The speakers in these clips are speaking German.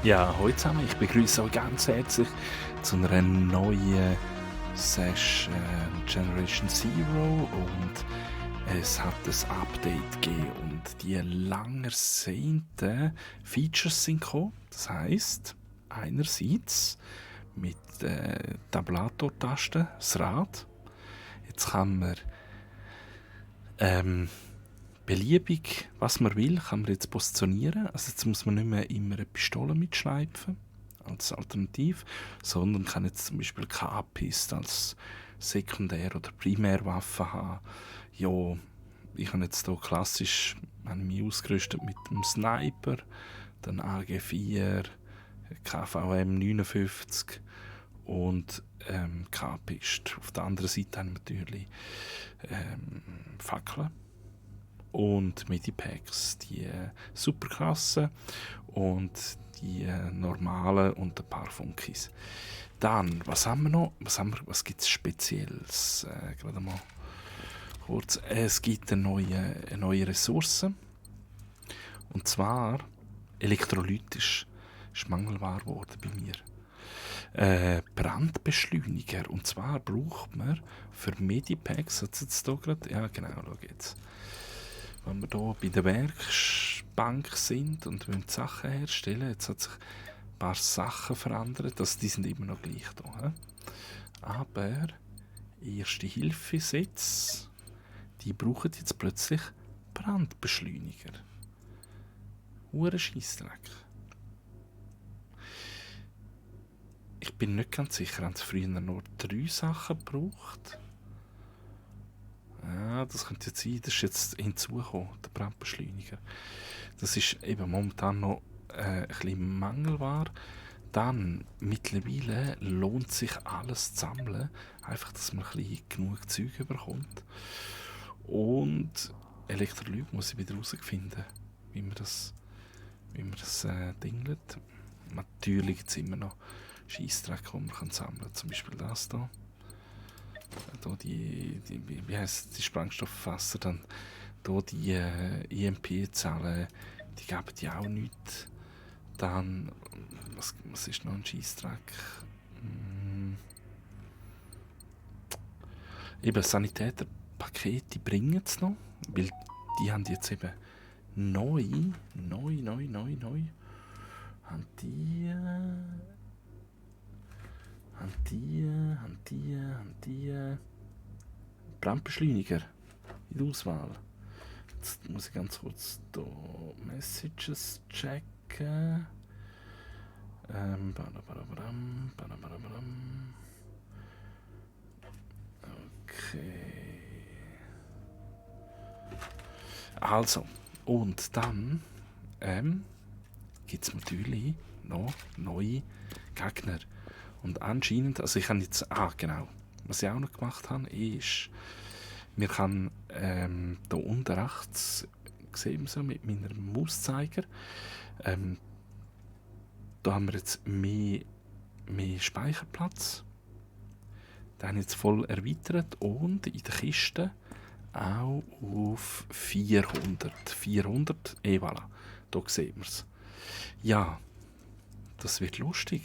Ja, hallo zusammen. Ich begrüße euch ganz herzlich zu einer neuen Session Generation Zero und es hat ein Update gegeben und die lang ersehnten Features sind gekommen. Das heisst, einerseits mit Tabulator-Taste, das Rad. Jetzt kann man beliebig, was man will, kann man jetzt positionieren. Also jetzt muss man nicht mehr immer eine Pistole mitschleifen als Alternativ, sondern kann jetzt zum Beispiel K-Pist als Sekundär- oder Primärwaffe haben. Ja, ich habe jetzt hier klassisch mich ausgerüstet mit dem Sniper, dann AG4, KVM 59 und K-Pist. Auf der anderen Seite haben wir natürlich Fackeln und Medipacks, die superkrassen und die normalen und ein paar Funkis. Dann, was haben wir noch? Was gibt es Spezielles? Gerade mal kurz. Es gibt eine neue Ressource. Und zwar elektrolytisch. Ist Mangelware geworden bei mir. Brandbeschleuniger. Und zwar braucht man für Medipacks, hat es jetzt hier gerade, ja genau, schau jetzt. Wenn wir hier bei der Werkbank sind und wir die Sachen herstellen, jetzt hat sich ein paar Sachen verändert, also die sind immer noch gleich da. Aber erste Hilfesätze, die brauchen jetzt plötzlich Brandbeschleuniger. Hure Scheissdreck. Ich bin nicht ganz sicher, haben sie früher nur 3 Sachen gebraucht? Ja, das könnte jetzt sein, das ist jetzt hinzugekommen, der Brandbeschleuniger. Das ist eben momentan noch ein bisschen Mangelware. Dann, mittlerweile lohnt sich alles zu sammeln, einfach, dass man ein bisschen genug Zeug bekommt. Und Elektrolyt muss ich wieder herausfinden, wie man das dingelt. Natürlich gibt es immer noch Scheissdreck, die man sammeln kann. Zum Beispiel das hier. Da wie heisst die Sprengstofffasser, dann hier die EMP-Zellen, die geben die auch nichts. Dann, was ist noch ein Scheissdreck? Eben Sanitäterpakete bringen es noch, weil die haben jetzt eben neu, haben die Brandbeschleuniger in der Auswahl. Jetzt muss ich ganz kurz hier Messages checken. Okay. Also, und dann gibt es natürlich noch neue Gegner. Und anscheinend, also ich habe jetzt, genau, was ich auch noch gemacht habe, ist, wir kann da unten rechts sehen so mit meinem Mauszeiger, da haben wir jetzt mehr Speicherplatz. Den habe ich jetzt voll erweitert und in der Kiste auch auf 400. 400, voilà, da sehen wir es. Ja, das wird lustig.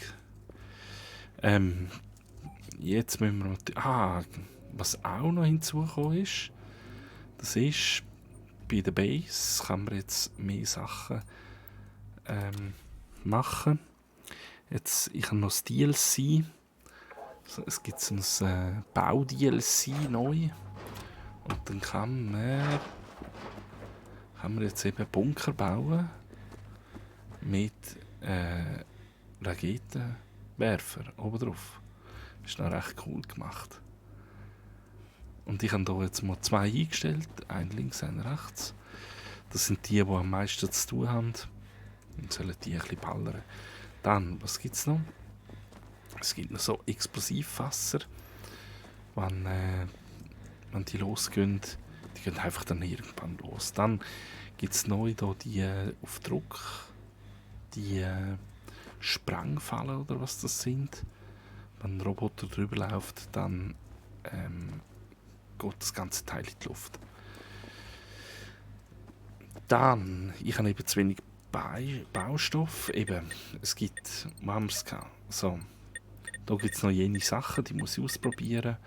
Jetzt müssen wir noch... was auch noch hinzugekommen ist, das ist, bei der Base kann man jetzt mehr Sachen machen. Jetzt, ich habe noch das DLC. Es gibt ein Bau-DLC neu. Und dann kann man jetzt eben Bunker bauen mit Raketenwerfer oben drauf. Ist noch recht cool gemacht. Und ich habe hier jetzt mal 2 eingestellt, einen links, einen rechts. Das sind die am meisten zu tun haben. Und sollen die ein bisschen ballern. Dann, was gibt es noch? Es gibt noch so Explosivfasser. Wenn die losgehen, die gehen einfach dann irgendwann los. Dann gibt es neu hier die auf Druck, die Sprengfallen oder was das sind. Wenn ein Roboter drüber läuft, dann geht das ganze Teil in die Luft. Dann, ich habe eben zu wenig Baustoff. Eben, es gibt, was haben wir's gehabt? So, da gibt es noch jene Sachen, die muss ich ausprobieren.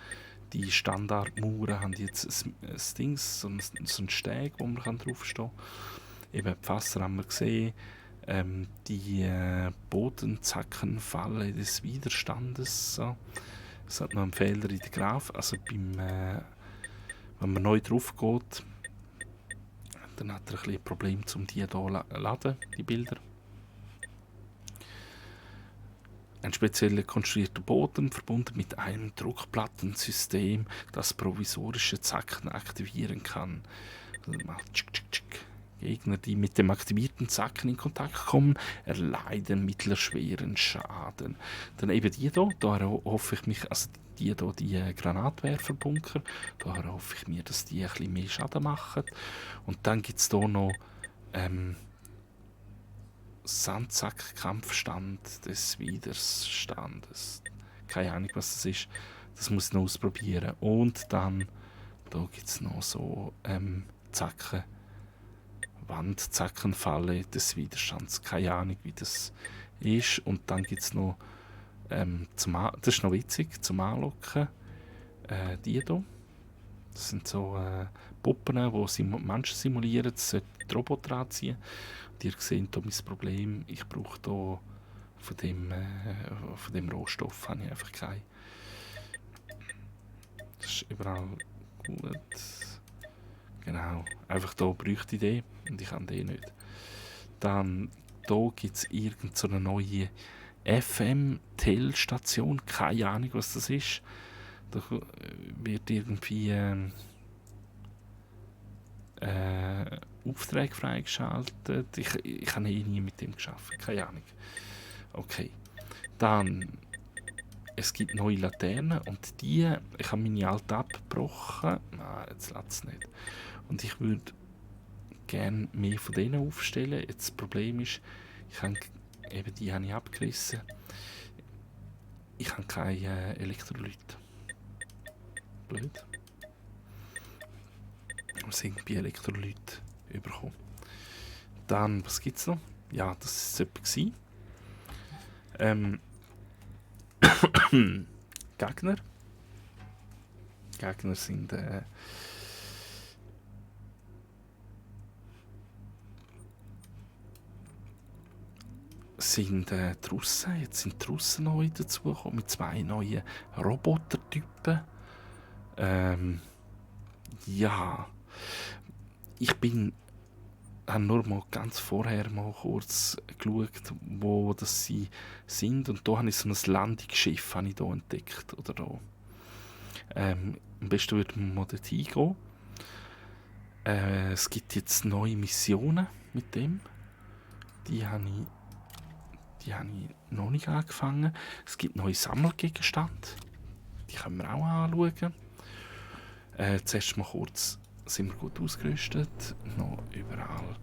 Die Standardmauern haben jetzt ein Dings, so ein Steg, wo man draufstehen kann. Eben, die Fässer haben wir gesehen. Die Bodenzackenfalle des Widerstandes. So. Es hat noch einen Fehler in der Grafik. Also wenn man neu drauf geht, dann hat er ein bisschen ein Problem, um die hier zu laden, die Bilder. Ein speziell konstruierter Boden, verbunden mit einem Druckplattensystem, das provisorische Zacken aktivieren kann. Also macht tschick, tschick, tschick. Gegner, die mit dem aktivierten Zacken in Kontakt kommen, erleiden mittelschweren Schaden. Dann eben die hier, da hoffe ich mich, also die hier, die Granatwerferbunker, da hoffe ich mir, dass die ein bisschen mehr Schaden machen. Und dann gibt es hier noch Sandsack-Kampfstand des Widerstandes. Keine Ahnung, was das ist. Das muss ich noch ausprobieren. Und dann, da gibt es noch so Zacken, Wandzackenfalle des Widerstands. Keine Ahnung, wie das ist. Und dann gibt es noch, das ist noch witzig, zum Anlocken, die hier. Das sind so Puppen, die Menschen simulieren. Das sollte die Roboter anziehen. Und ihr seht hier mein Problem. Ich brauche hier von dem Rohstoff habe ich einfach keinen. Das ist überall gut. Genau, einfach hier bräuchte ich den und ich habe den nicht. Dann hier gibt es irgendeine so neue FM-Tel-Station, keine Ahnung, was das ist. Da wird irgendwie Aufträge freigeschaltet. Ich habe nie mit dem geschafft, keine Ahnung. Okay, dann es gibt neue Laternen und ich habe meine alte abgebrochen. Nein, jetzt lässt es nicht. Und ich würde gerne mehr von denen aufstellen. Jetzt das Problem ist, die habe ich abgerissen. Ich habe keine Elektrolyt. Blöd. Wir sind bei Elektrolyt bekommen. Dann, was gibt es noch? Ja, das war es etwa. Gegner. Gegner sind die Russen. Jetzt sind die Russen neu dazugekommen mit 2 neuen Robotertypen. Ja, ich habe nur mal ganz vorher mal kurz geschaut, wo das sie sind. Und da habe ich so ein Landungsschiff entdeckt. Oder da. Am besten würde man mal dort hingehen. Es gibt jetzt neue Missionen mit dem. Die habe ich noch nicht angefangen. Es gibt neue Sammelgegenstände. Die können wir auch anschauen. Zuerst mal kurz, sind wir gut ausgerüstet. Noch überall.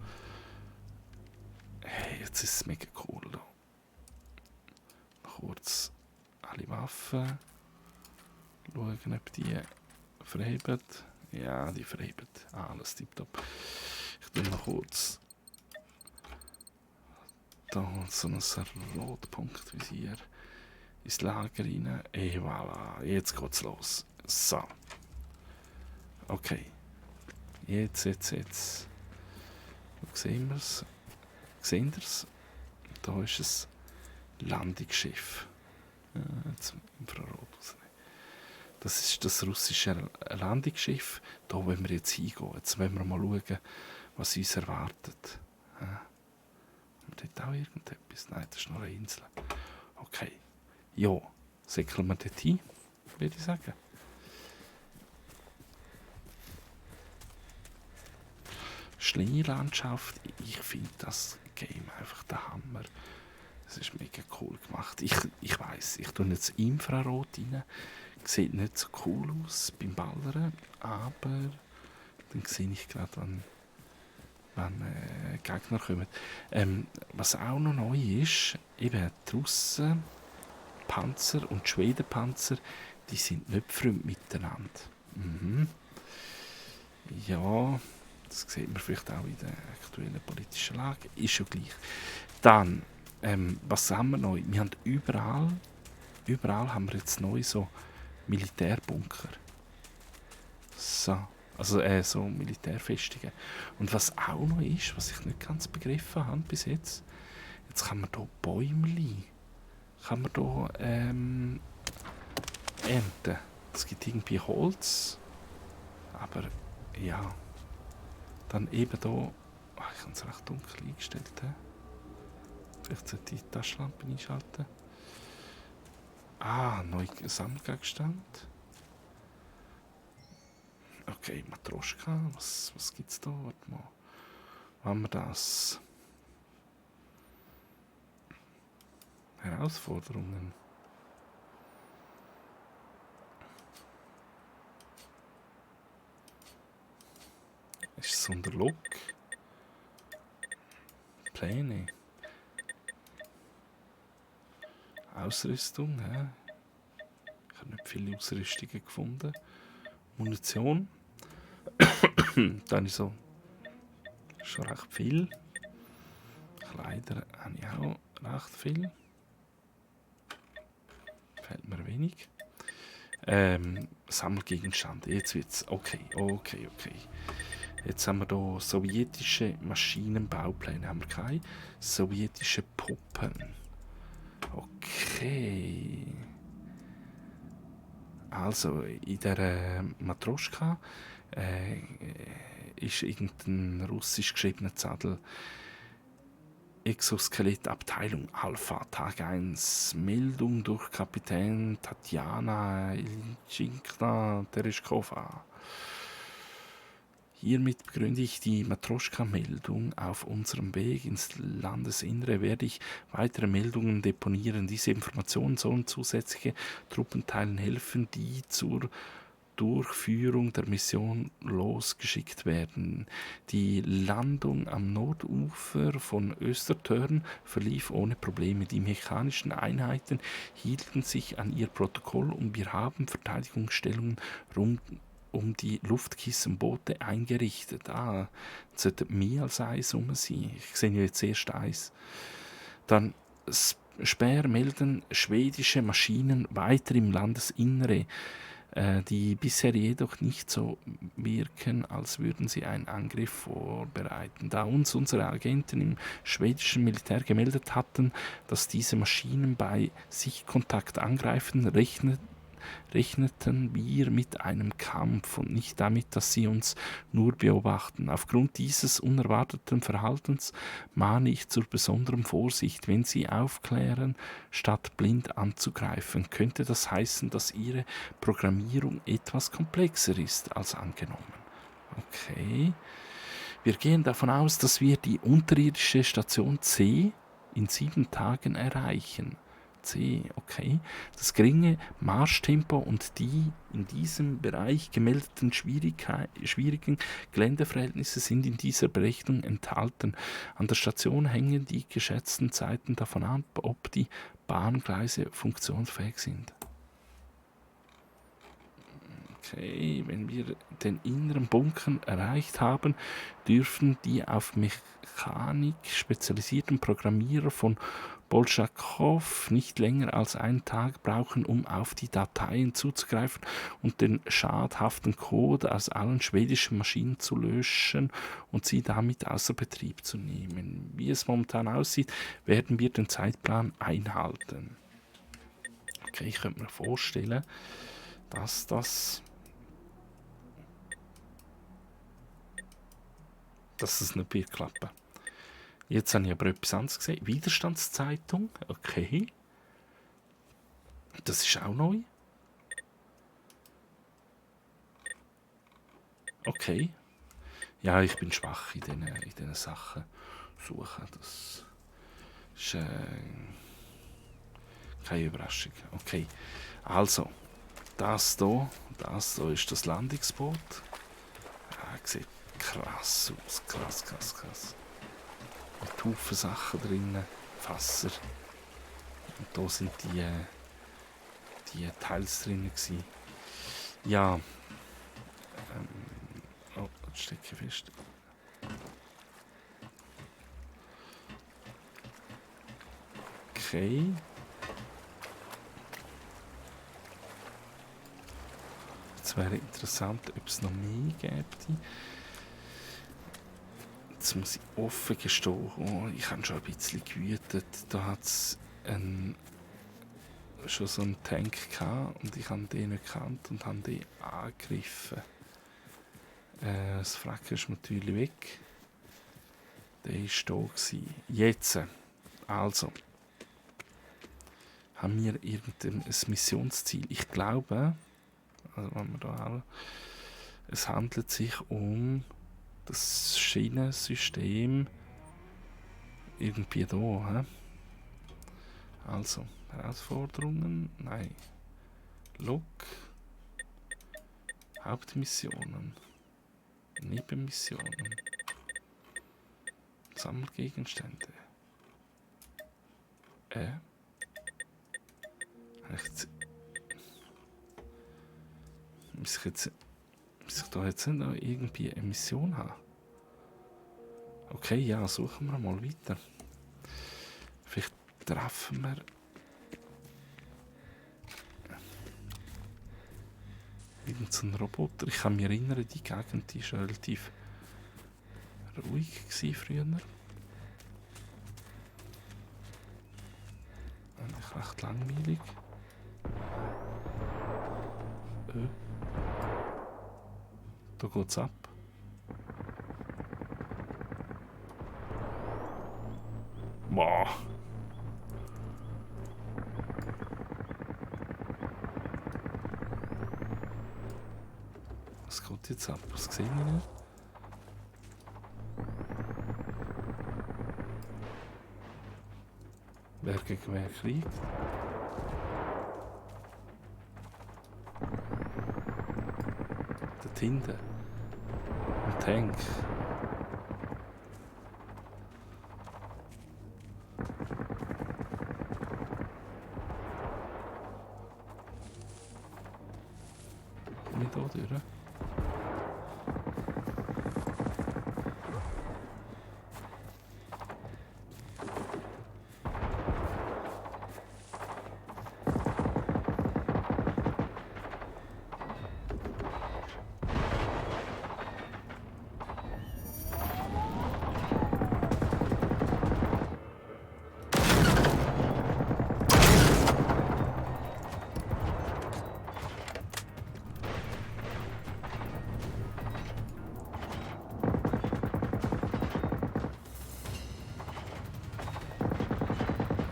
Hey, jetzt ist es mega cool. Da. Kurz alle Waffen. Schauen, ob die verheben. Ja, die verheben. Alles tipptopp. Ich tue noch kurz da so ein Rotpunktvisier ins Lager rein. Et voilà, jetzt geht's los. So. Okay. Jetzt. Wo sehen wir es? Sehen ihr es? Da ist ein Landungsschiff. Jetzt Infrarot rausnehmen. Das ist das russische Landungsschiff. Da wollen wir jetzt hingehen. Jetzt wollen wir mal schauen, was uns erwartet. Haben wir dort auch irgendetwas? Nein, das ist nur eine Insel. Okay. Ja, säckeln wir dort hin, würde ich sagen. Schneelandschaft, ich finde das Game einfach der Hammer. Es ist mega cool gemacht. Ich weiss, ich tue jetzt Infrarot rein. Sieht nicht so cool aus beim Ballern, aber dann sehe ich gerade, wenn Gegner kommen. Was auch noch neu ist, eben die Russen, Panzer und die Schwedenpanzer, die sind nicht befreundet miteinander. Mhm. Ja, Das sieht man vielleicht auch in der aktuellen politischen Lage. Ist ja gleich. Dann, was haben wir neu? Wir haben überall haben wir jetzt neu so Militärbunker. So. Also so Militärfestungen. Und was auch noch ist, was ich nicht ganz begriffen habe bis jetzt kann man hier Bäumli ernten. Es gibt irgendwie Holz. Aber ja. Dann eben hier. Ich habe es recht dunkel eingestellt. Vielleicht sollte ich die Taschenlampe einschalten. Neuer Sammelgegenstand. Okay, Matroschka. Was gibt es da? Warte mal. Haben wir das? Herausforderungen. Ist es unter Look? Pläne. Ausrüstung, ja. Ich habe nicht viele Ausrüstungen gefunden. Munition. Dann ist so schon recht viel. Kleider habe ich auch recht viel. Fällt mir wenig. Sammelgegenstände. Jetzt wird's. Okay. Jetzt haben wir hier sowjetische Maschinenbaupläne. Haben wir keine. Sowjetische Puppen. Okay. Also, in der Matroschka ist irgendein russisch geschriebener Zettel. Exoskelett-Abteilung Alpha, Tag 1, Meldung durch Kapitän Tatjana Iljinkna-Tereshkova. Hiermit begründe ich die Matroschka-Meldung. Auf unserem Weg ins Landesinnere werde ich weitere Meldungen deponieren. Diese Informationen sollen zusätzliche Truppenteilen helfen, die zur Durchführung der Mission losgeschickt werden. Die Landung am Nordufer von Östertörn verlief ohne Probleme. Die mechanischen Einheiten hielten sich an ihr Protokoll und wir haben Verteidigungsstellungen rund um die Luftkissenboote eingerichtet. Das sollte mehr als Eis rum sein. Ich sehe jetzt erst Eis. Dann Speer melden schwedische Maschinen weiter im Landesinnere, die bisher jedoch nicht so wirken, als würden sie einen Angriff vorbereiten. Da uns unsere Agenten im schwedischen Militär gemeldet hatten, dass diese Maschinen bei Sichtkontakt angreifen, rechneten wir mit einem Kampf und nicht damit, dass sie uns nur beobachten. Aufgrund dieses unerwarteten Verhaltens mahne ich zur besonderen Vorsicht. Wenn sie aufklären, statt blind anzugreifen, könnte das heißen, dass ihre Programmierung etwas komplexer ist als angenommen. Okay. Wir gehen davon aus, dass wir die unterirdische Station C in 7 Tagen erreichen. Okay. Das geringe Marschtempo und die in diesem Bereich gemeldeten schwierigen Geländeverhältnisse sind in dieser Berechnung enthalten. An der Station hängen die geschätzten Zeiten davon ab, ob die Bahngleise funktionsfähig sind. Okay, wenn wir den inneren Bunker erreicht haben, dürfen die auf Mechanik spezialisierten Programmierer von Bolschakow nicht länger als einen Tag brauchen, um auf die Dateien zuzugreifen und den schadhaften Code aus allen schwedischen Maschinen zu löschen und sie damit außer Betrieb zu nehmen. Wie es momentan aussieht, werden wir den Zeitplan einhalten. Okay, ich könnte mir vorstellen, dass es nicht wird klappen. Jetzt habe ich aber etwas anderes gesehen. Widerstandszeitung. Okay. Das ist auch neu. Okay. Ja, ich bin schwach in diesen Sachen. Suchen. Das ist keine Überraschung. Okay. Also, das hier ist das Landungsboot. Sieht krass aus. Krass. Mit Haufen Sachen drin, Fässer. Und da sind die Teils drin gewesen. Ja. Oh, das stecke fest. Okay. Es wäre interessant, ob es noch mehr gäbe. Jetzt muss ich offen gestehen, ich habe schon ein bisschen gewütet. Da hat es schon so einen Tank gehabt und ich habe den nicht gekannt und habe den angegriffen. Das Frack ist natürlich weg. Der war da. Jetzt, also, haben wir irgendein Missionsziel? Ich glaube, also wenn wir da es handelt sich um das Schienensystem irgendwie da. He? Also, Herausforderungen? Nein. Log. Hauptmissionen. Nebenmissionen. Sammelgegenstände. Muss ich da jetzt nicht noch irgendwie eine Mission haben? Okay, ja, suchen wir mal weiter. Vielleicht treffen wir irgendeinen Roboter. Ich kann mich erinnern, die Gegend die war relativ ruhig früher. Eigentlich recht langweilig. Da geht's ab. Boah. Was geht jetzt ab? Was sehe ich nicht? Wer gegen wer kriegt? Dort hinten. Ein Tank. Komm ich da durch?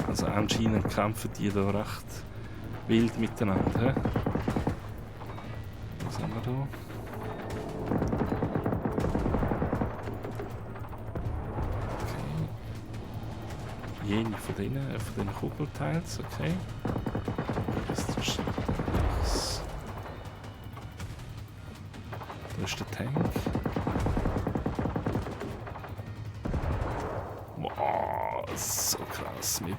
Also anscheinend kämpfen die da recht wild miteinander. Was haben wir da? Okay. Jene von diesen Kugelteils, okay. Da ist der Tank. Wow, so krass mit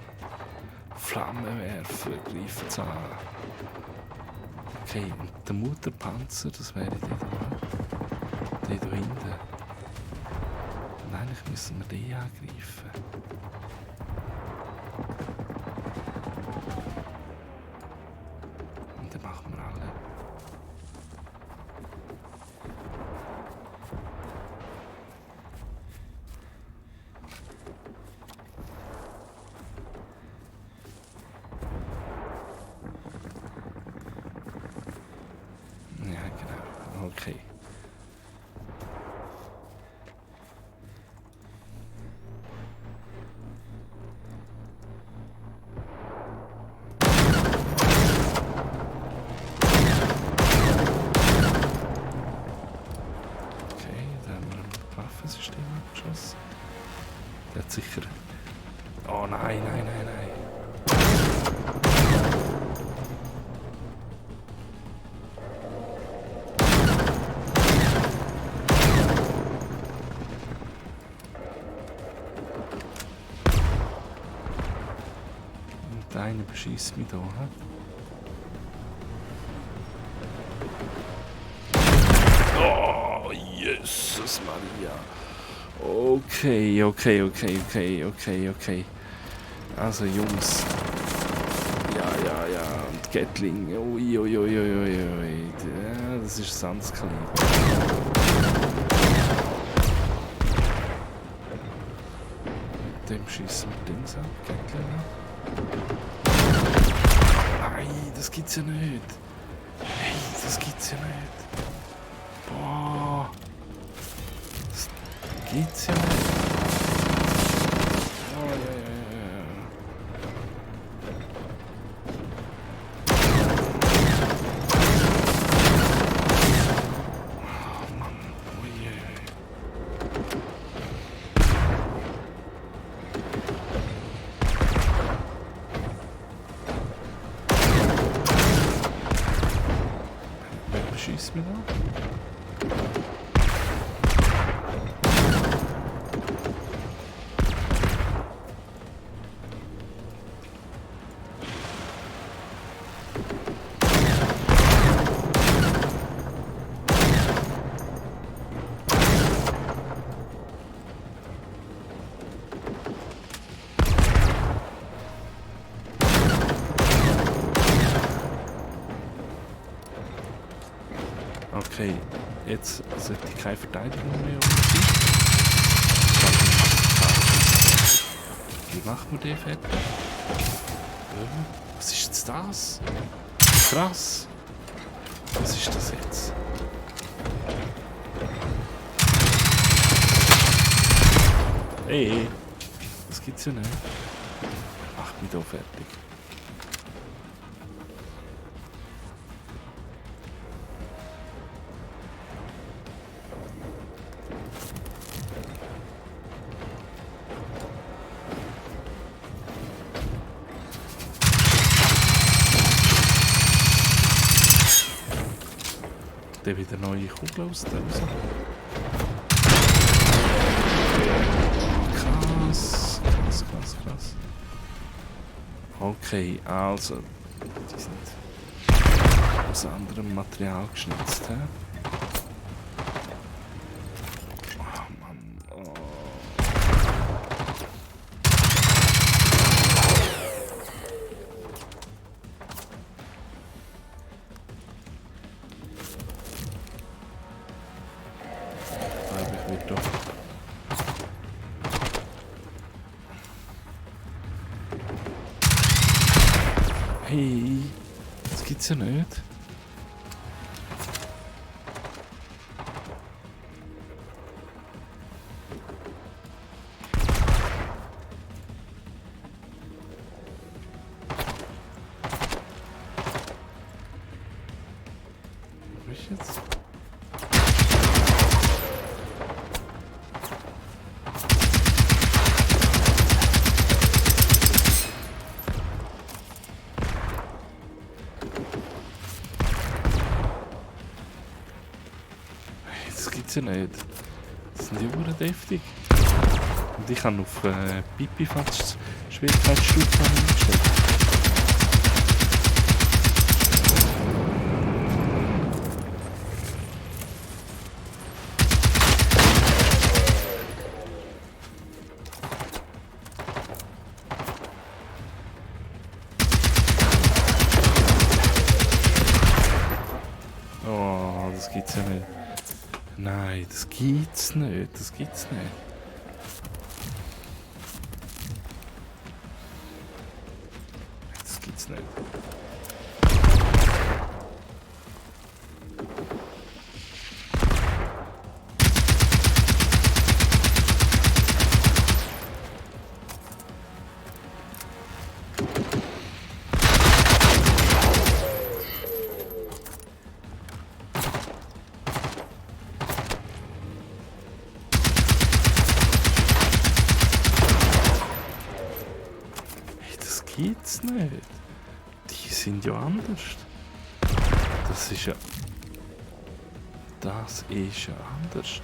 Flammenwerfer greifen es an. Okay, und der Mutterpanzer, das wäre der da. Der da hinten. Und eigentlich müssen wir den angreifen. Und dann machen wir alle. Okay. Da haben wir ein Waffensystem abgeschossen. Der hat sicher... Oh nein. Und einer beschießt mich da. Oh, Jesus Maria. Okay. Also Jungs. Ja. Und Gatling. Ui. Ja, das ist ein anderes Kaliber. Dem schießen wir Dings ab. Gatling ab. Nein, das gibt's ja nicht. Hey, das gibt's ja nicht. Boah. Das gibt's ja nicht. Oh, ja. Schießt mir da? Okay, jetzt sollte ich keine Verteidigung mehr sein. Wie macht man den fertig? Was ist jetzt das? Krass! Was ist das jetzt? Hey! Das gibt's ja nicht. Macht mich da fertig. Der wieder neue Kugel aus der raus. Krass. Okay, also. Die sind aus anderem Material geschnitzt. He? Oh Mann. Oh. Doch. Hey, das gibt's ja nicht. Wo bin ich jetzt? Das gibt's ja nicht. Das sind die Uhren deftig. Und ich habe auf Pipifatz Schwierigkeitsstufe eingestellt. Oh, das gibt's ja nicht. Nein, das gibt's nicht. Das gibt's nicht. Das gibt's nicht. Gibt's nicht. Die sind ja anders. Das ist ja anders.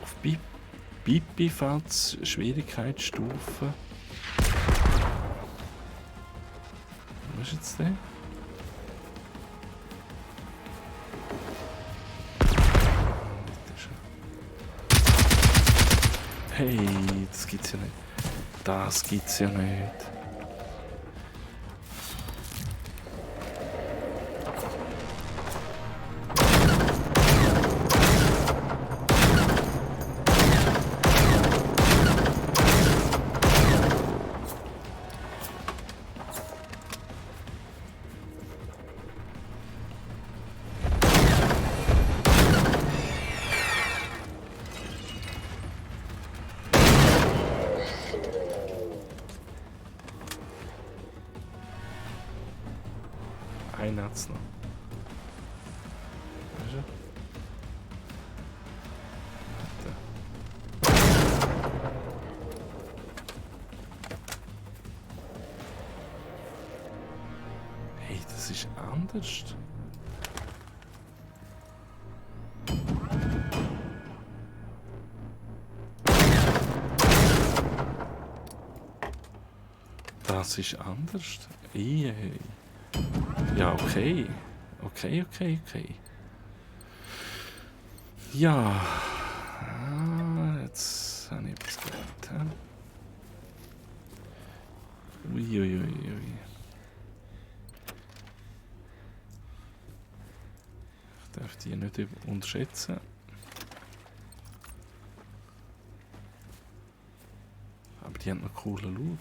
Auf Pipifatz Schwierigkeitsstufe. Was ist jetzt der? Hey, das gibt's ja nicht. Das gibt's ja nicht. Einen hat es noch. Weißt du? Hey, das ist anders. Das ist anders. Ei. Ja, okay. Okay. Ja. Jetzt habe ich etwas gelernt. Uiuiui. Ich darf die nicht unterschätzen. Aber die haben noch coolen Loot.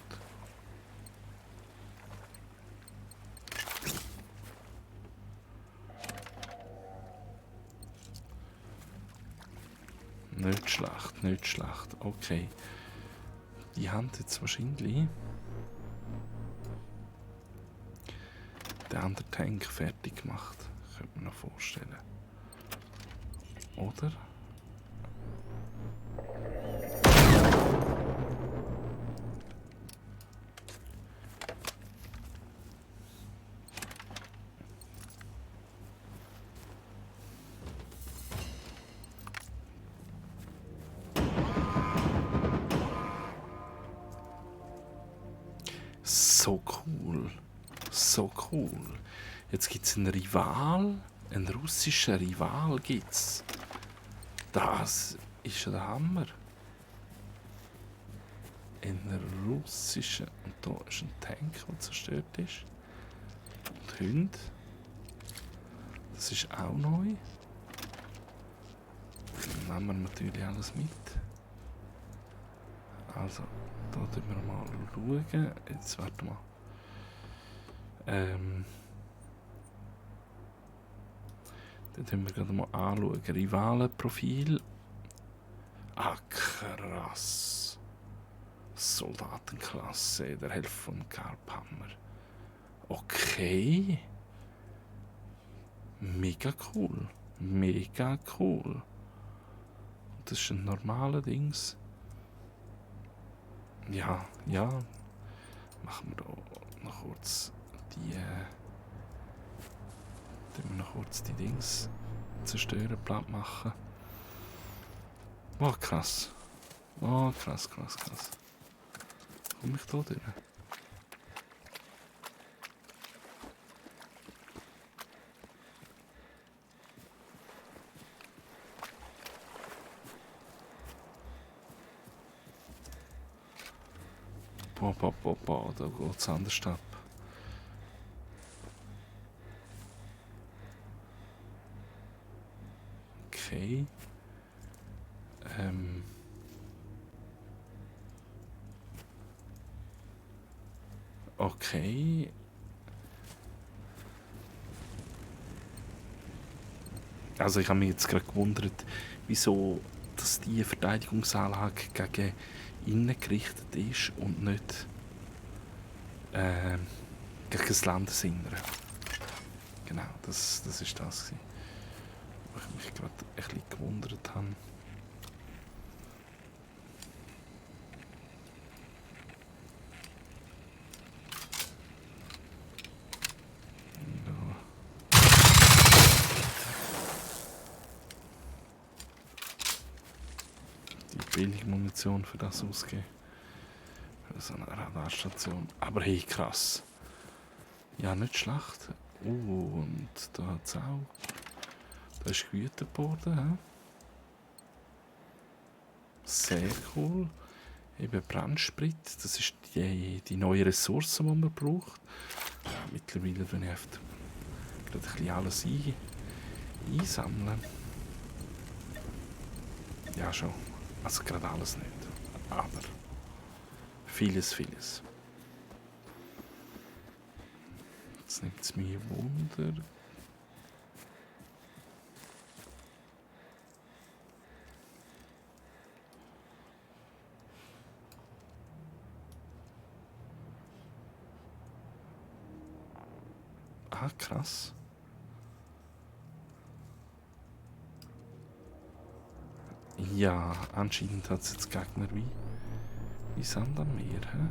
Nicht schlecht. Okay. Die haben jetzt wahrscheinlich den anderen Tank fertig gemacht. Könnte man noch vorstellen. Oder? So cool. Jetzt gibt es einen Rival. Einen russischen Rival gibt's. Das ist der Hammer. Ein russischer. Und da ist ein Tank, der zerstört ist. Und Hunde. Das ist auch neu. Dann nehmen wir natürlich alles mit. Also, da schauen wir mal schauen. Jetzt warte mal. Dann schauen wir gerade mal anschauen. Rivalenprofil. Ah, krass. Soldatenklasse, der Helfer von Karphammer. Okay. Mega cool. Das ist ein normaler Dings. Ja. Machen wir da noch kurz die Dings zerstören, platt machen. Oh, krass. Krass. Komme ich da durch? Boah, da geht's anders ab. Okay. Okay. Also ich habe mich jetzt gerade gewundert, wieso dass die Verteidigungsanlage gegen innen gerichtet ist und nicht gegen das Landesinnere. Genau, das ist das gewesen, wo ich mich gerade ein bisschen gewundert habe. Billig Munition für das ausgeben. Für so eine Radarstation. Aber hey, krass. Ja, nicht schlecht. Und da hat es auch. Da ist gewütet worden. He? Sehr cool. Eben Brandsprit. Das ist die neue Ressource, die man braucht. Mittlerweile tue ich gerade ein bisschen alles einsammeln. Ja, schon. Also gerade alles nicht. Aber vieles. Jetzt nimmt es mich Wunder. Aha, krass. Ja, anscheinend hat es jetzt Gegner wie Sand am Meer. He?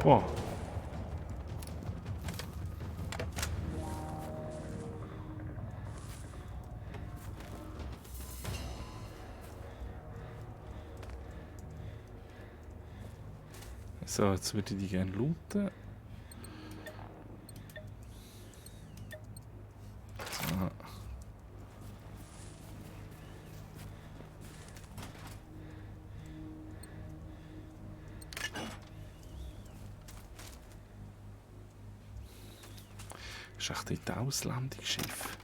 Wow. So, jetzt würde ich die gerne looten. So. Ist echt dort ein Auslandungsschiff?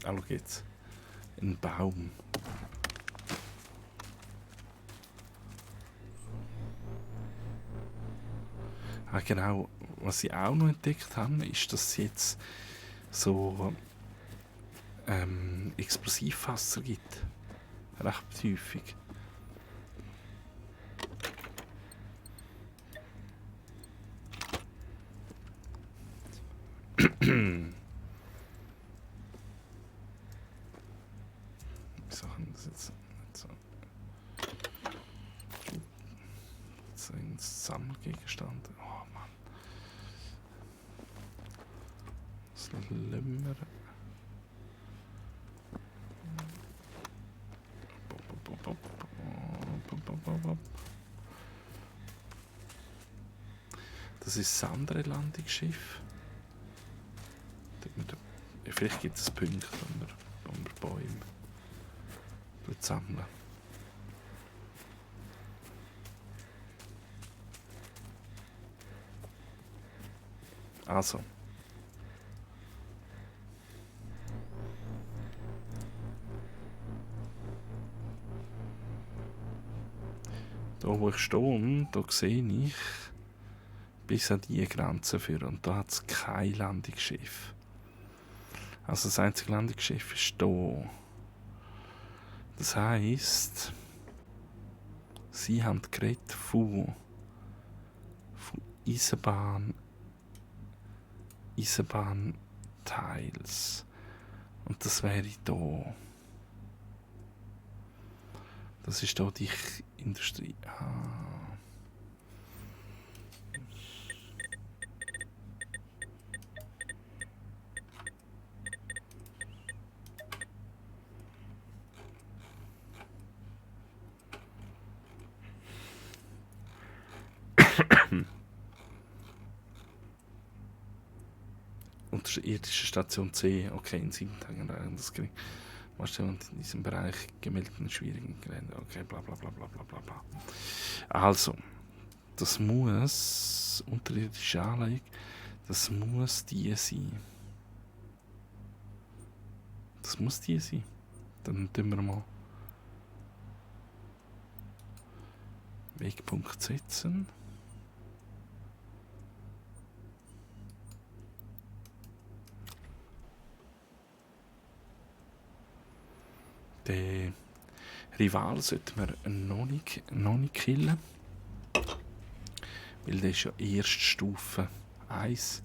Ah, schau jetzt. Ein Baum. Ah, genau. Was ich auch noch entdeckt habe, ist, dass es jetzt so Explosivfasser gibt. Recht häufig. Wieso kann das jetzt nicht so? Das sind Sammelgegenstände. Oh Mann. Das Lömmer. Das ist das andere Landungsschiff. Vielleicht gibt es Punkte, wo wir Bäume sammeln. Also. Da wo ich stehe, da sehe ich bis an die Grenze führen. Und da hat es kein Landungsschiff. Also das einzige Landungsschiff ist hier. Das heisst, sie haben geredet von Eisenbahnteils. Und das wäre hier. Das ist hier die Industrie. Ah. Unterirdische Station C, okay, in 7 Tagen das kriegen. Was in diesem Bereich gemeldeten schwierigen Gelände, okay, bla bla bla bla bla bla bla. Also, das muss unterirdische Anlage, das muss die sein. Das muss die sein. Dann tun wir mal Wegpunkt setzen. Den Rival sollten wir noch nicht killen. Weil der ist ja Erststufe 1.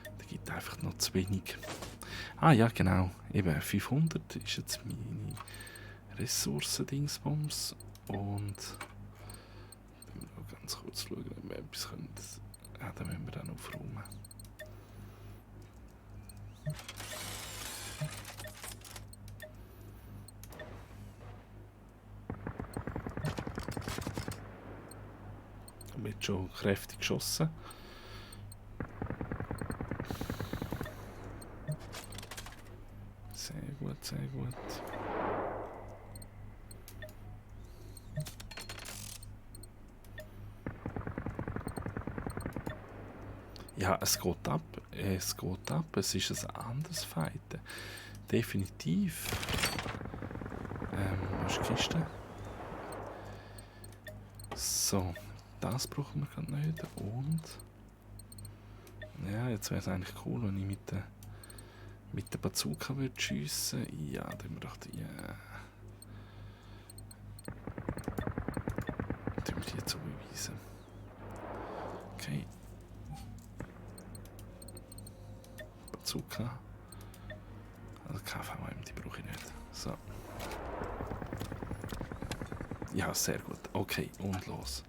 Der gibt einfach noch zu wenig. Ah ja, genau. Eben 500 ist jetzt meine Ressourcen-Dingsbums. Und ganz kurz schauen, ob wir etwas können. Ja, dann müssen wir dann aufräumen. Wird schon kräftig geschossen. Sehr gut, sehr gut. Ja, es geht ab. Es geht ab. Es ist ein anderes Fighten. Definitiv. Wo ist die Kiste? So, das brauchen wir gerade nicht. Und. Ja, jetzt wäre es eigentlich cool, wenn ich mit der Bazooka würde schiessen. Ja, da haben wir gedacht, ja. Tun wir die jetzt beweisen. Okay. Bazooka. Also KVM, die brauche ich nicht. So. Ja, sehr gut. Okay, und los.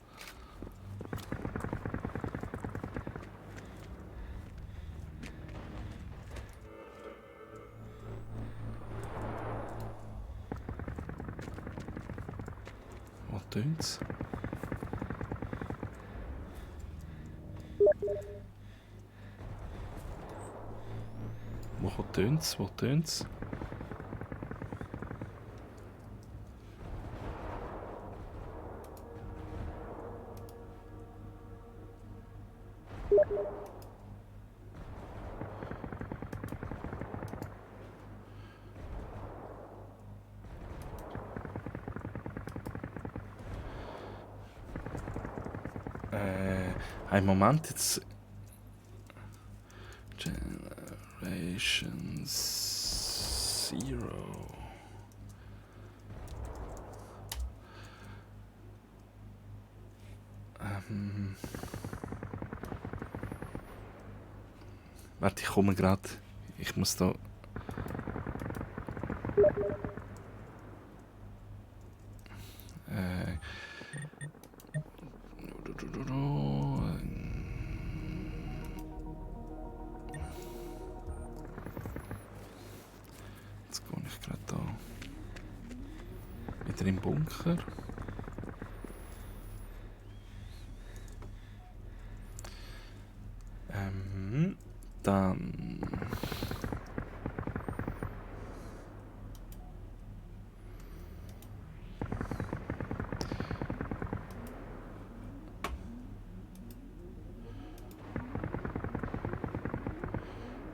Wo tönt's? Wo tönt's? Wo tönt's? Ein Moment, jetzt. Generation Zero. Warte, ich komme gerade. Ich muss da. Jetzt gehe ich gerade da. Wieder im Bunker. Dann.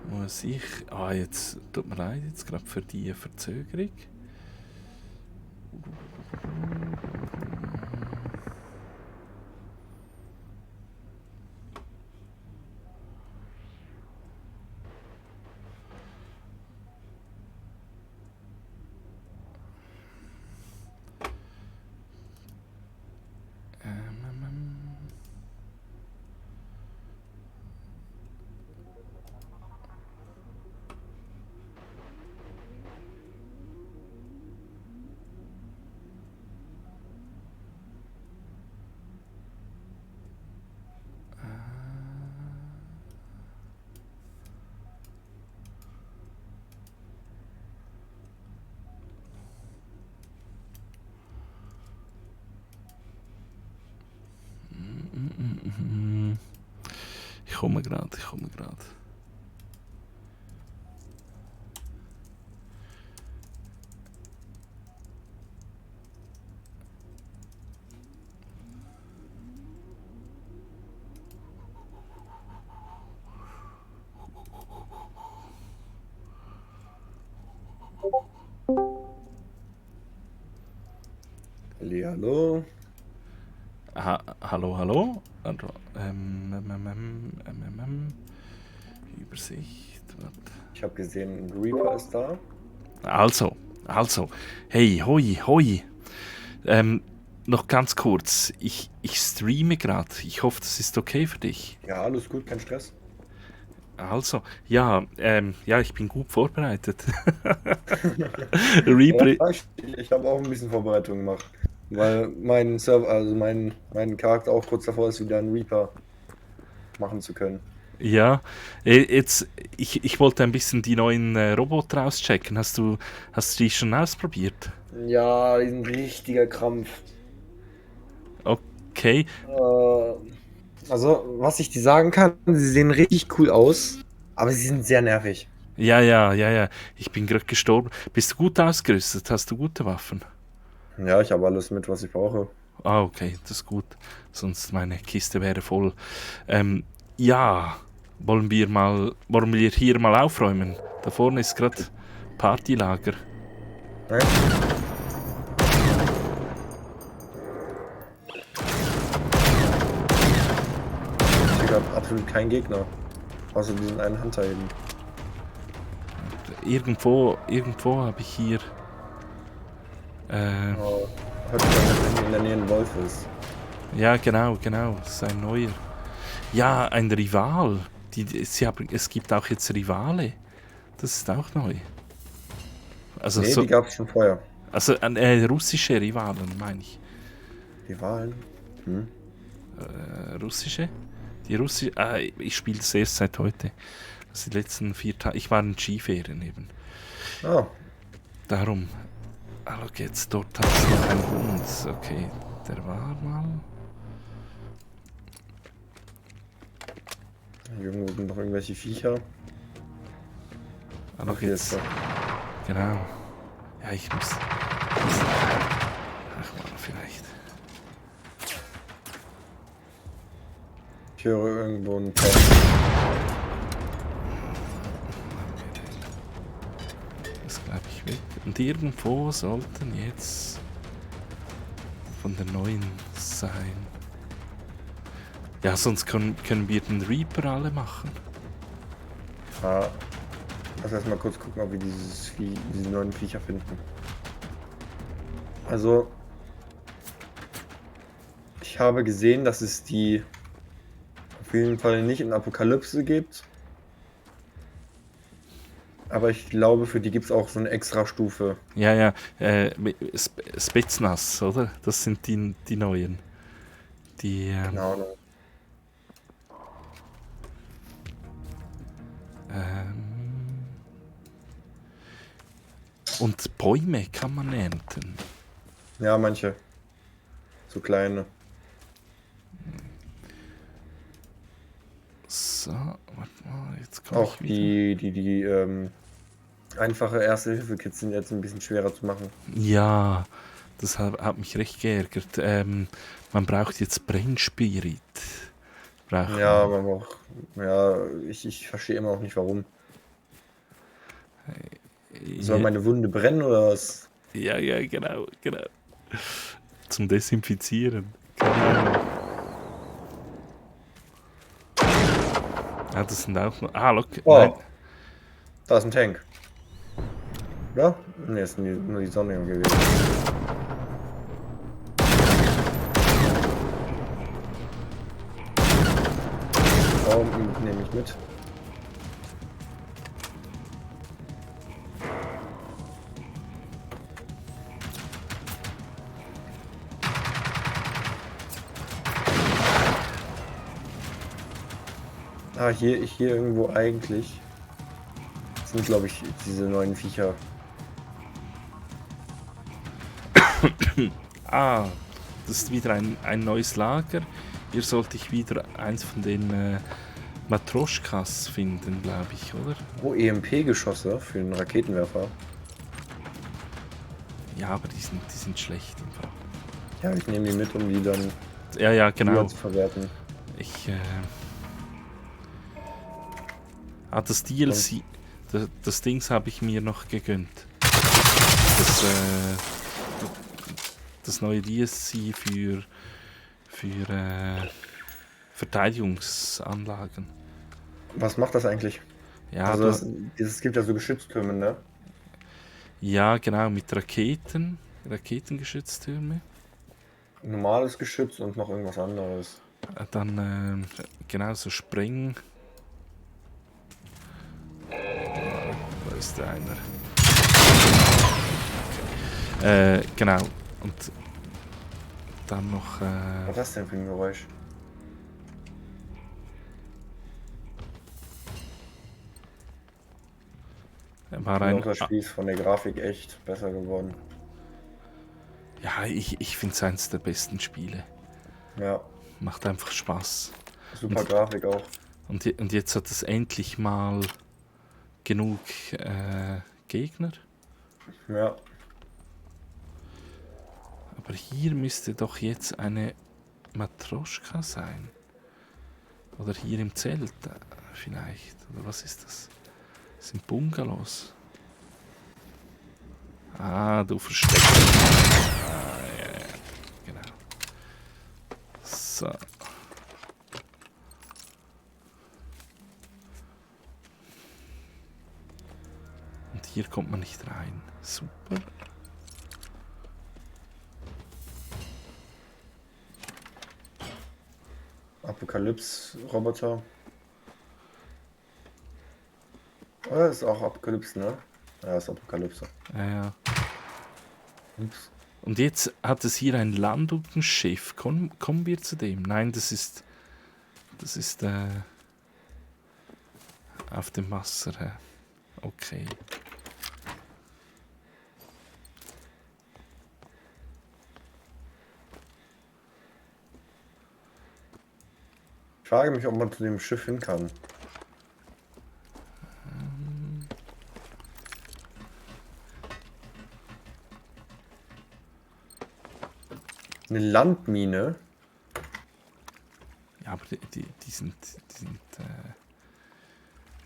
Muss ich. Ah, jetzt tut mir leid, jetzt gerade für die Verzögerung. Ich komme gerade, ich komme gerade. Hallo. Hallo, hallo. Übersicht. Warte. Ich habe gesehen, ein Reaper ist da. Also. Hey, hoi, hoi. Noch ganz kurz. Ich streame gerade. Ich hoffe, das ist okay für dich. Ja, alles gut, kein Stress. Also, ja, ich bin gut vorbereitet. Ja, Reaper. ich habe auch ein bisschen Vorbereitung gemacht, weil mein Server, also mein Charakter auch kurz davor ist, wieder einen Reaper machen zu können. Ja, jetzt, ich wollte ein bisschen die neuen Roboter auschecken. Hast du die schon ausprobiert? Ja, die sind ein richtiger Krampf. Okay. Also, was ich dir sagen kann, sie sehen richtig cool aus, aber sie sind sehr nervig. Ja. Ich bin gerade gestorben. Bist du gut ausgerüstet? Hast du gute Waffen? Ja, ich habe alles mit, was ich brauche. Ah, okay, das ist gut. Sonst meine Kiste wäre voll. Ja, Wollen wir hier mal aufräumen? Da vorne ist gerade Partylager. Nein? Ich habe absolut keinen Gegner. Außer diesen einen Hunter eben. Irgendwo habe ich hier. Oh, hört sich an, wenn hier in der Nähe ein Wolf ist. Ja, genau. Das ist ein neuer. Ja, ein Rival. Es gibt auch jetzt Rivale. Das ist auch neu. Also, Nee, die gab es schon vorher. also russische Rivalen, meine ich. Rivalen? Hm. Russische? Die russische. Ich spiele das erst seit heute. Also die letzten 4 Tage. Ich war in Skiferien eben. Ah, Darum. Hallo, jetzt dort hat es noch einen Hund. Okay, der war mal. irgendwo sind noch irgendwelche Viecher. Hallo, Okay, jetzt. jetzt. Genau. Ja, ich muss. Ach mal, vielleicht. Ich höre irgendwo einen Pferd. Das glaube ich weg. Und irgendwo sollten jetzt von der neuen sein. Ja, sonst können wir den Reaper alle machen. Ah, lass erst mal kurz gucken, ob wir diese neuen Viecher finden. Also, ich habe gesehen, dass es die auf jeden Fall nicht in Apokalypse gibt. Aber ich glaube, für die gibt es auch so eine extra Stufe. Ja, Spetsnaz, oder? Das sind die neuen. Die, Keine Ahnung. und Bäume kann man ernten. Ja, manche. So kleine. So, warte mal, jetzt komme Auch ich wieder. die einfache Erste-Hilfe-Kits sind jetzt ein bisschen schwerer zu machen. Ja, das hat mich recht geärgert. Man braucht jetzt Brennspirit. Braucht Ja, man. man braucht. Ja, ich verstehe immer noch nicht warum. Soll Ja, meine Wunde brennen oder was? ja, genau. Zum Desinfizieren. Genau. Ja, das sind auch noch. Ah, look. Oh, Nein. da ist ein Tank. Ja? Ne, ist nur die Sonne gewesen. Baum nehme ich mit. Ah, hier irgendwo eigentlich sind, glaube ich, diese neuen Viecher. Ah, das ist wieder ein neues Lager. Hier sollte ich wieder eins von den Matroschkas finden, glaube ich, oder? Oh, EMP-Geschosse für den Raketenwerfer. Ja, aber die sind schlecht im Fall. Ja, ich nehme die mit, um die dann Ja, wieder genau. zu verwerten. Das DLC, das Dings habe ich mir noch gegönnt. Das neue DLC für Verteidigungsanlagen. Was macht das eigentlich? Ja, Also es gibt ja so Geschütztürme, ne? ja, genau, mit Raketengeschütztürme. Normales Geschütz und noch irgendwas anderes. Dann genau so Spreng. Da ist einer. Genau. Und dann noch. Was ist das denn für ein Geräusch? War Und ein. auch das Spiel ist von der Grafik echt besser geworden. Ja, ich finde es eines der besten Spiele. Ja, Macht einfach Spaß. super Grafik auch. Und jetzt hat es endlich mal genug Gegner. Ja, Aber hier müsste doch jetzt eine Matroschka sein. Oder hier im Zelt vielleicht. Oder was ist das? Das sind Bungalows. Ah, du versteckst. Ah, ja, ja. Genau. So. Und hier kommt man nicht rein. Super. Apokalypse-Roboter. Oh, das ist auch Apokalypse, ne? Ja, ist Apokalypse. Ja, ja. Ups. Und jetzt hat es hier ein Landungsschiff. Kommen wir zu dem? Nein, das ist auf dem Wasser. Okay. Ich frage mich, ob man zu dem Schiff hin kann. Eine Landmine? Ja, aber die sind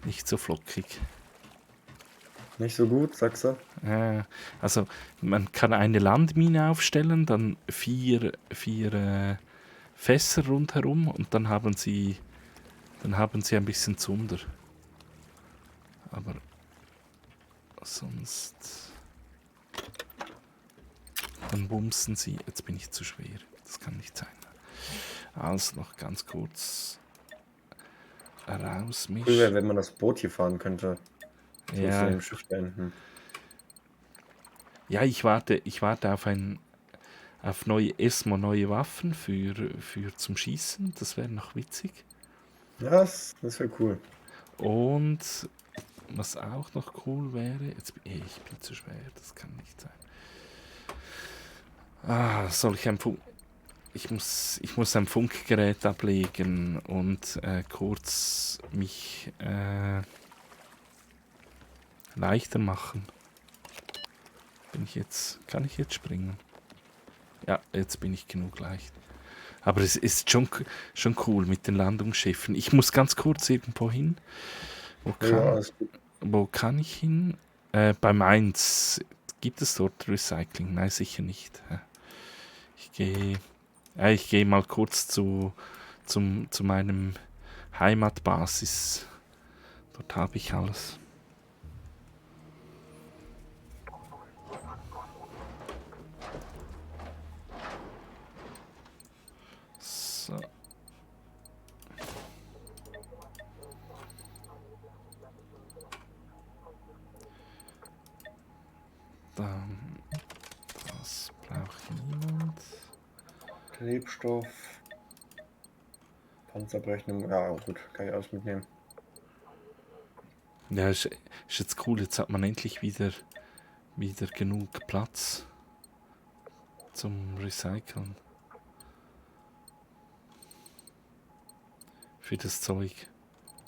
nicht so flockig. Nicht so gut, sagst du? Also man kann eine Landmine aufstellen, dann vier Fässer rundherum und dann haben sie ein bisschen Zunder. Aber sonst dann bumsen sie. Jetzt bin ich zu schwer. Das kann nicht sein. Also noch ganz kurz rausmischen. Cool wäre, wenn man das Boot hier fahren könnte. So zu Ja, dem Schiff da hinten. ja, ich warte auf erstmal neue Waffen für zum Schießen. Das wäre noch witzig. Ja, das wäre cool. Und was auch noch cool wäre, ich bin zu schwer, das kann nicht sein. Soll ich ich muss ein Funkgerät ablegen und kurz mich leichter machen. Kann ich jetzt springen? Ja, jetzt bin ich genug leicht. Aber es ist schon cool mit den Landungsschiffen. Ich muss ganz kurz irgendwo hin. Ja, alles gut. Wo kann ich hin? Bei Mainz. Gibt es dort Recycling? Nein, sicher nicht. Ich gehe mal kurz zu meinem Heimatbasis. Dort habe ich alles. So. Dann, das braucht niemand. Klebstoff. Panzerberechnung. Ja, gut, kann ich alles mitnehmen. Ja, ist jetzt cool. Jetzt hat man endlich wieder genug Platz zum Recyceln. Für das Zeug.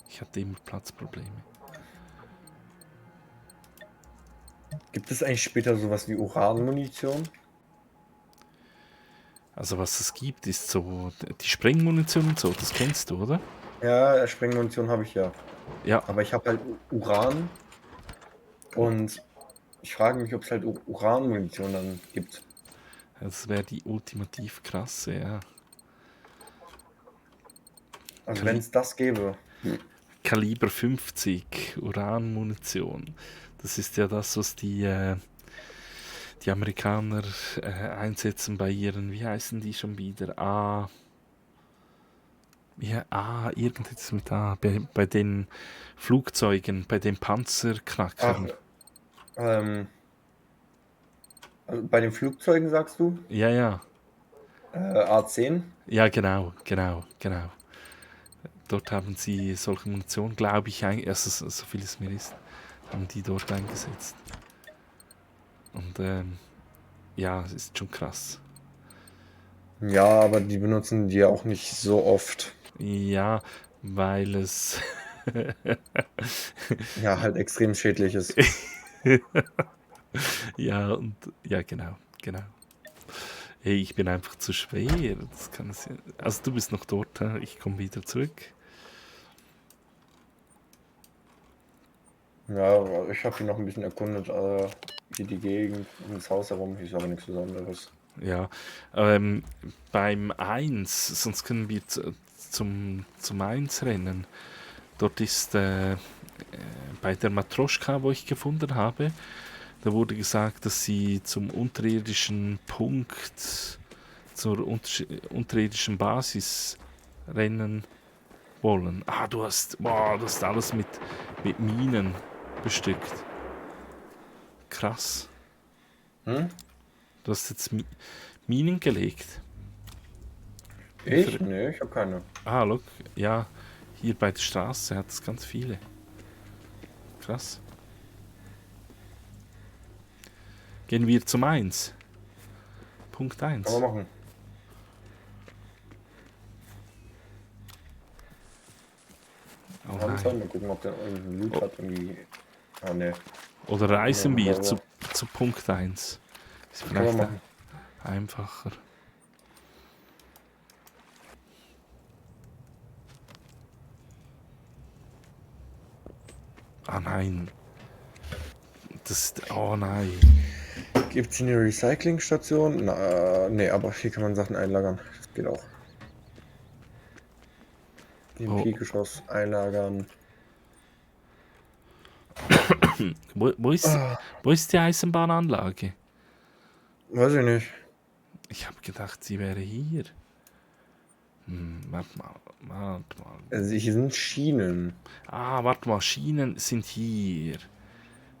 Ich hatte immer Platzprobleme. Gibt es eigentlich später sowas wie Uranmunition? Also was es gibt, ist so die Sprengmunition und so, das kennst du, oder? Ja, Sprengmunition habe ich ja. Ja, Aber ich habe halt Uran und ich frage mich, ob es halt Uranmunition dann gibt. das wäre die ultimativ krasse, ja. Also Kali- wenn es das gäbe. Kaliber 50 Uranmunition. Das ist ja das, was die Amerikaner einsetzen bei ihren, wie heißen die schon wieder? Irgendetwas mit A. Bei den Flugzeugen, bei den Ach, Panzerknackern. also bei den Flugzeugen sagst du? Ja, ja. A10? Ja, genau. Dort haben sie solche Munition, glaube ich, also so viel es mir ist, haben die dort eingesetzt. Und ja, es ist schon krass. Ja, aber die benutzen die ja auch nicht so oft. Ja, weil es Ja, halt extrem schädlich ist. ja, genau. Hey, ich bin einfach zu schwer. Also du bist noch dort, ich komme wieder zurück. Ja, ich habe hier noch ein bisschen erkundet, hier die Gegend um das Haus herum, hier ist aber nichts Besonderes. Ja, beim Eins, sonst können wir zum Eins rennen. Dort ist bei der Matroschka, wo ich gefunden habe, da wurde gesagt, dass sie zum unterirdischen Punkt, zur unterirdischen Basis rennen wollen. Ah, du hast alles mit Minen bestückt. Krass. Hm? Du hast jetzt Minen gelegt. Wie Ich? ver Nee, ich habe keine. ah, look, ja, hier bei der Straße hat es ganz viele. Krass. Gehen wir zum Eins. Punkt Kann man eins. machen. Oh Haben nein. Zeit, mal gucken, ob der irgendeinen Loot O hat, irgendwie. Ah, ne. oder Nur reisen ein wir Bauer. zu Punkt eins. Ist Kann man vielleicht machen. einfacher. Ah nein. Oh nein. Gibt es hier eine Recyclingstation? Na, nee, aber hier kann man Sachen einlagern. Das geht auch. Oh, EMP-Geschoss einlagern. wo, wo, ist, Ah, wo ist die Eisenbahnanlage? weiß ich nicht. Ich habe gedacht, sie wäre hier. Warte mal, warte mal. Also hier sind Schienen. Ah, warte mal, Schienen sind hier.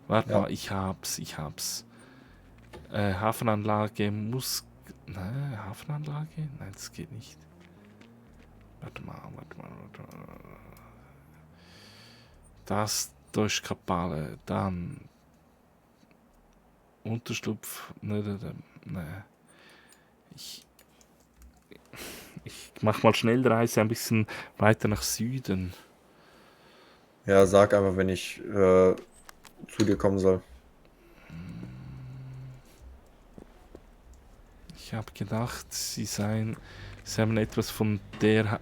Warte Ja. mal, ich hab's. Hafenanlage muss. Ne, Hafenanlage? Nein, das geht nicht. Warte mal. Das Durchkapale, dann Unterschlupf. Ne. Ich, ich mach mal Schnellreise ein bisschen weiter nach Süden. Ja, sag einfach, wenn ich zu dir kommen soll. Ich habe gedacht, sie haben etwas von der.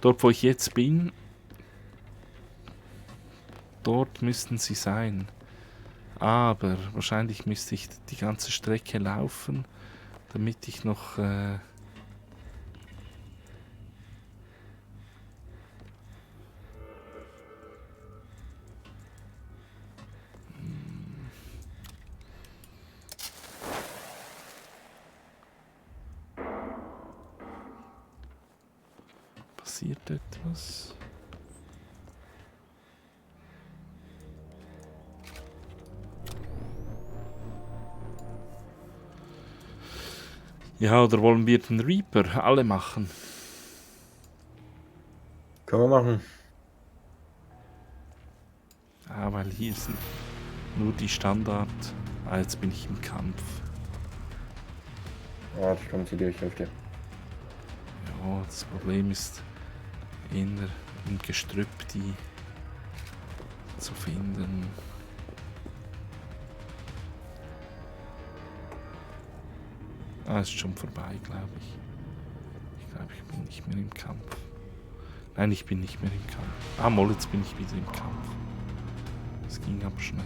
Dort, wo ich jetzt bin, dort müssten sie sein. Aber wahrscheinlich müsste ich die ganze Strecke laufen, damit ich noch. Passiert etwas? Ja, oder wollen wir den Reaper alle machen? Können wir machen. Ah, weil hier sind nur die Standard. Ah, jetzt bin ich im Kampf. Warte, ich komme zu dir, ich helfe dir. Ja, das Problem ist eher im Gestrüpp die zu finden. Ah, ist schon vorbei, glaube ich. Ich glaube, ich bin nicht mehr im Kampf. Nein, ich bin nicht mehr im Kampf. Ah, mal, jetzt bin ich wieder im Kampf. Das ging aber schnell.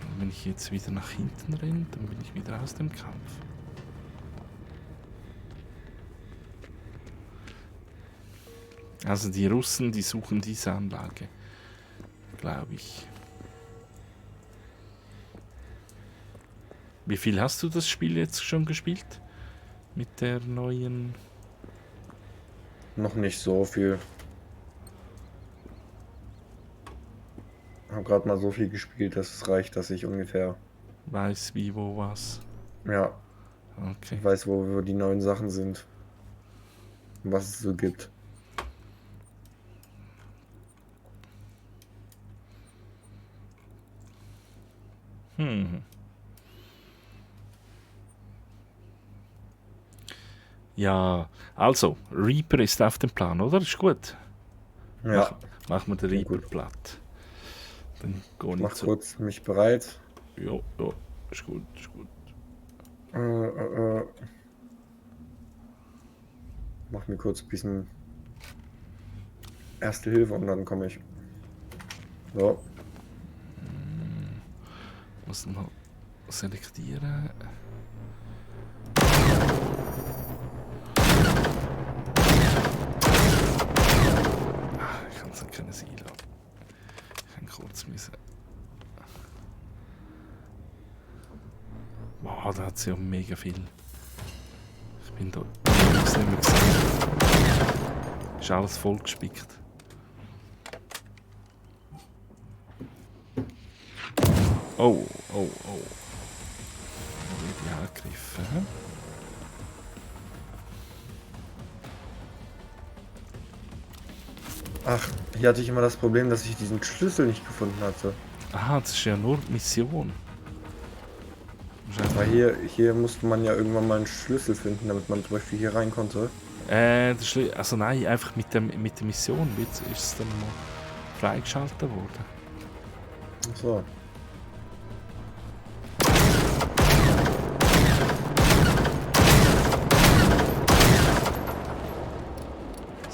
Und wenn ich jetzt wieder nach hinten renne, dann bin ich wieder aus dem Kampf. Also die Russen, die suchen diese Anlage, glaube ich. Wie viel hast du das Spiel jetzt schon gespielt? Mit der neuen. Noch nicht so viel. Habe gerade mal so viel gespielt, dass es reicht, dass ich ungefähr, Weiß wie, wo, was. ja, Okay. weiß, wo die neuen Sachen sind. Und was es so gibt. Hm. Ja, also, Reaper ist auf dem Plan, oder? Ist gut. Ja, Mach mir den klingt Reaper gut. platt. Dann gehe ich Mach zu. kurz mich bereit. Ja, ist gut, ist gut. Äh, äh, mach mir kurz ein bisschen Erste Hilfe und dann komme ich. So. Muss noch selektieren. Ich kann es nicht können Silo. Ich kann kurz müssen. Wow, da hat sie ja mega viel. Ich bin da nicht mehr gesehen. Ist alles voll gespickt. Oh, oh, oh. Da wird ich angegriffen. Hä? Ach, hier hatte ich immer das Problem, dass ich diesen Schlüssel nicht gefunden hatte. Aha, das ist ja nur Mission. Weil hier musste man ja irgendwann mal einen Schlüssel finden, damit man zum Beispiel hier rein konnte. Also nein, einfach mit der Mission ist es dann mal freigeschaltet worden. Ach so.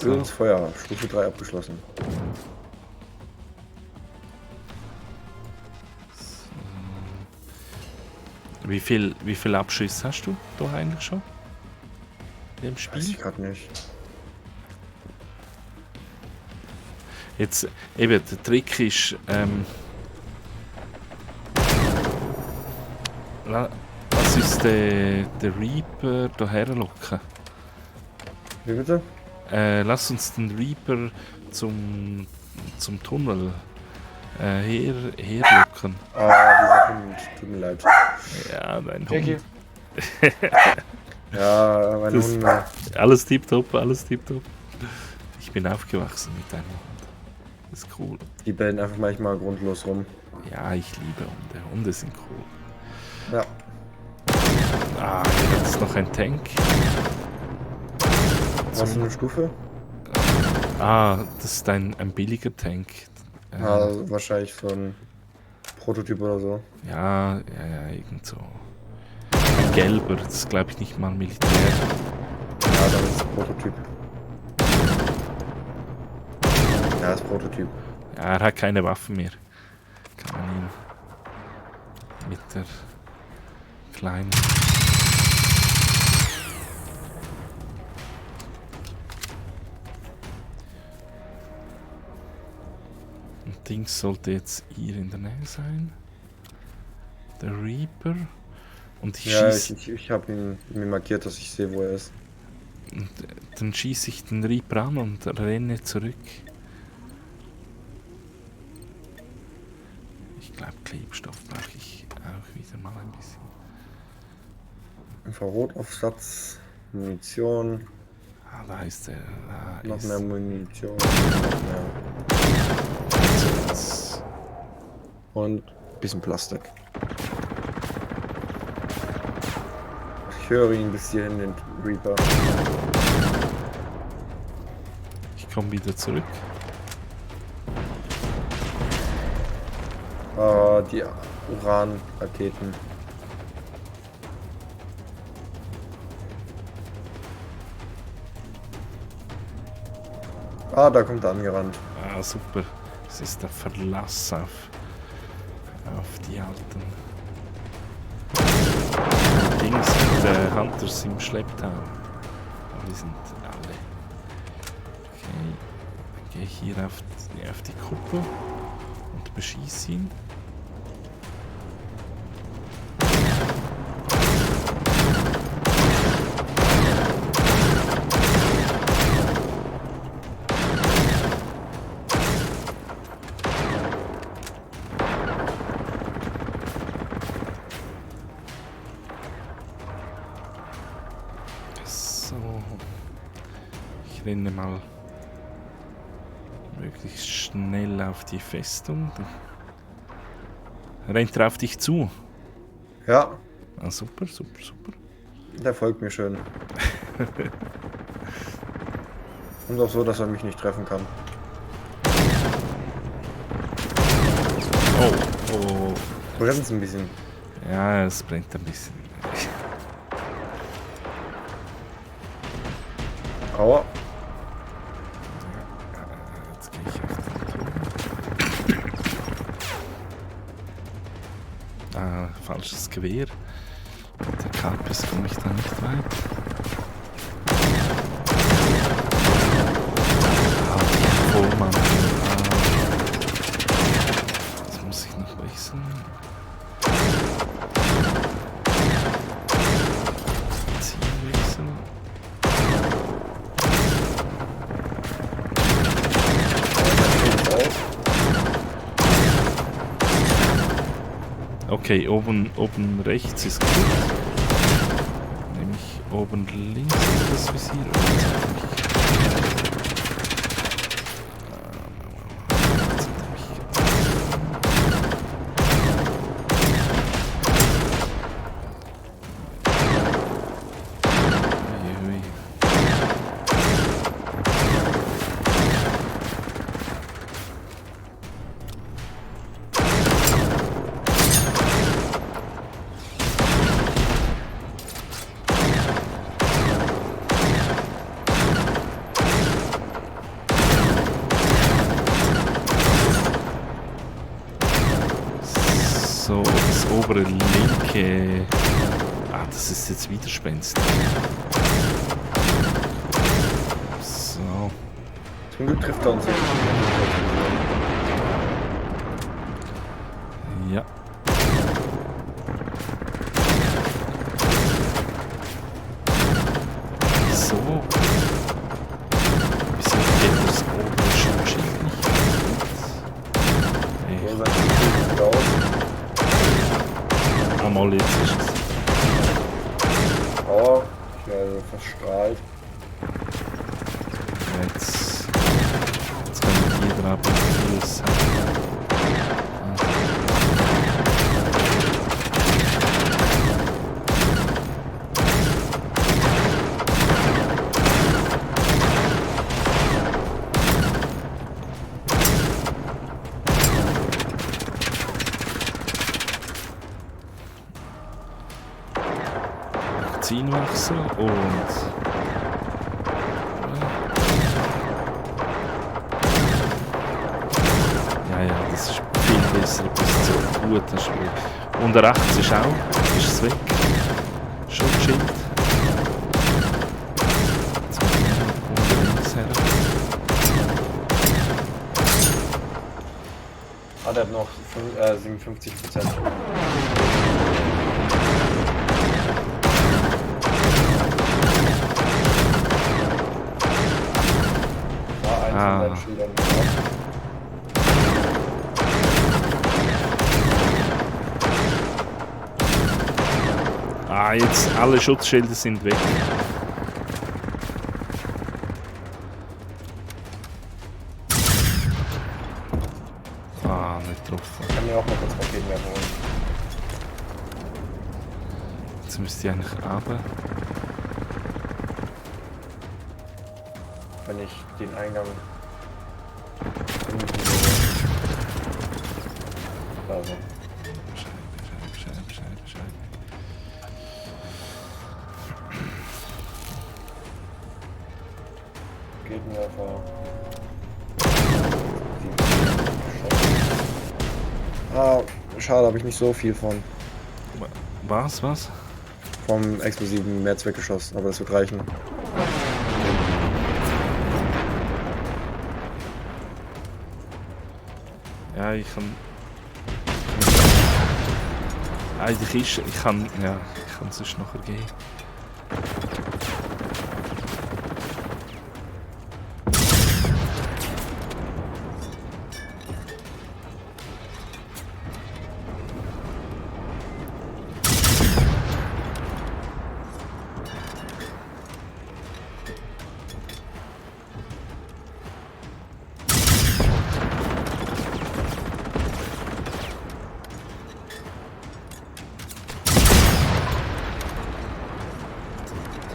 Ins Feuer, Stufe 3 abgeschlossen. Wie viel Abschüsse hast du da eigentlich schon? Im Spiel? Weiß ich gerade nicht. Jetzt, eben, der Trick ist, lass uns den Reaper hierher locken. Wie bitte? Lass uns den Reaper zum Tunnel herlocken. Ah, dieser Hund, tut mir leid. Ja, dein Jackie. Hund. Ja, mein Das- Hund. Alles tipptopp, alles tipptopp. Ich bin aufgewachsen mit deinem Hund. Das ist cool. Die bellen einfach manchmal grundlos rum. Ja, ich liebe Hunde. Hunde sind cool. Ja. Ah, hier hat es noch ein Tank. Was für eine Stufe? Ah, das ist ein billiger Tank. Wahrscheinlich so ein Prototyp oder so. Ja, irgend so. Ein gelber, das ist glaube ich nicht mal Militär. Ja, dann ist es Prototyp. Ja, ist Prototyp. Ja, er hat keine Waffen mehr. Kann man ihn mit der kleinen. Ein Dings sollte jetzt hier in der Nähe sein. Der Reaper. Und ich Ja, schieße. ich habe ihn mir markiert, dass ich sehe, wo er ist. Und dann schieße ich den Reaper an und renne zurück. Ich glaube, Klebstoff brauche ich auch wieder mal ein bisschen. Infrarotaufsatz, Munition, Ah, da ist er. Da noch ist mehr Munition, noch mehr. Und ein bisschen Plastik. Ich höre ihn bis hierhin, den Reaper. Ich komme wieder zurück. Die Uran-Raketen. Da kommt er angerannt. Ah, super. Das ist der Verlass auf die alten Dings mit Hunters im Schlepptau. Aber die sind alle. Okay. Dann gehe ich hier auf die Kuppel und beschieße ihn. So. Ich renne mal möglichst schnell auf die Festung. Rennt er auf dich zu? Ja, Ah, super, super, super. der folgt mir schön. Und auch so, dass er mich nicht treffen kann. Oh. Brennt ein bisschen. Ja, es brennt ein bisschen. Aua. Jetzt gehe ich auf den Turm. falsches Gewehr. Mit der Karpis komme ich da nicht weit. Vollmann. Das muss ich noch wechseln. Ziel wechseln. Okay, oben rechts ist gut. Nämlich oben links ist das Visier. So, das obere linke. Ah, das ist jetzt widerspenstig. So. Zum Glück trifft er uns nicht. Ja. So. Wieso geht das obere Schutzschild nicht? So, sein Schild sieht aus. Einmal jetzt ist es. Oh, ich werde verstrahlt. Jetzt können wir hier drauf vieles haben. Magazinwechsel und ja, das ist viel bessere Position. Gut, das Spiel. Und rechts ist es weg. Schutzschild. Jetzt muss ich unten links her. Ah, der hat noch 57%. Ah. Jetzt alle Schutzschilder sind weg. Nicht getroffen. Ich kann mir auch noch das Paket mehr holen. Jetzt müsste ich eigentlich runter. Wenn ich den Eingang also. Scheibe. Gegenwerfer. Ah, schade, habe ich nicht so viel von. Was? Vom explosiven Mehrzweckgeschoss, aber das wird reichen. Ja, ich kann. Eigentlich ist. Ich kann sonst nachher gehen.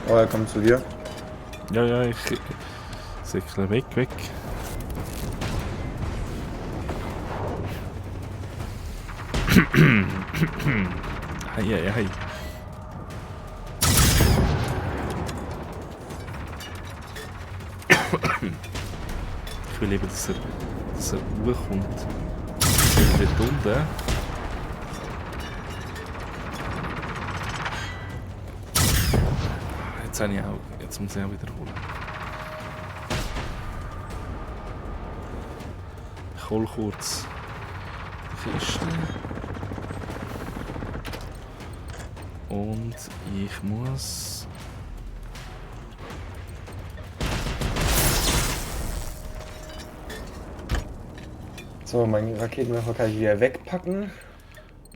Oh, er kommt zu dir. Ja, ich säckle weg. Hey. Ich will eben, dass er hochkommt. Dort unten. Jetzt habe ich auch. Jetzt muss ich auch wiederholen. Ich hole kurz die Kiste. Und ich muss. So, meinen Raketenwerfer kann ich wieder wegpacken.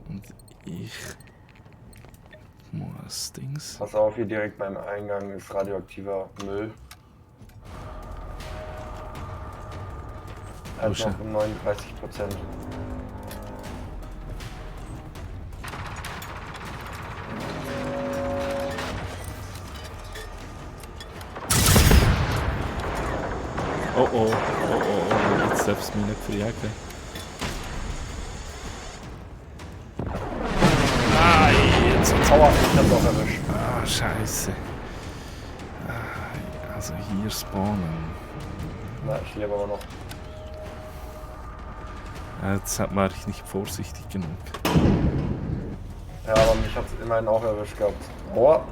Und ich muss Dings. Pass auf, hier direkt beim Eingang ist radioaktiver Müll. Oh, Halt schön. noch um 39%. Oh oh, oh oh, oh, jetzt darf es mich nicht verjagen. Nein, jetzt hat's Aua, ich hab's auch erwischt. Ah, scheiße. Ah, also hier spawnen. Na, ich lebe aber noch. Jetzt war ich nicht vorsichtig genug. Ja, aber mich hat's immerhin auch erwischt gehabt. Aua.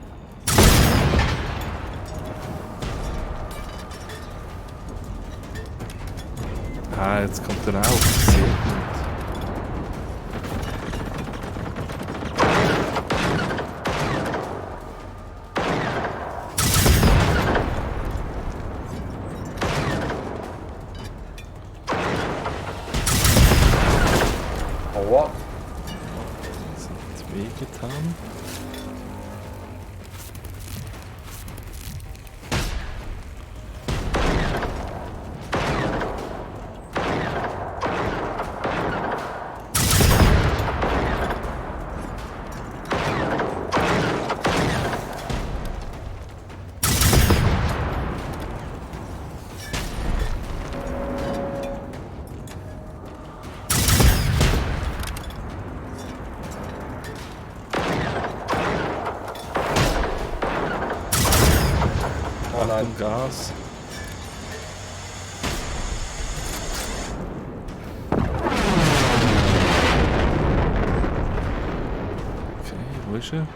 Ah, jetzt kommt er auf. Sehr gut. Aua. Das hat wehgetan. Oh nein. Achtung, Gas. Okay, wo ist er?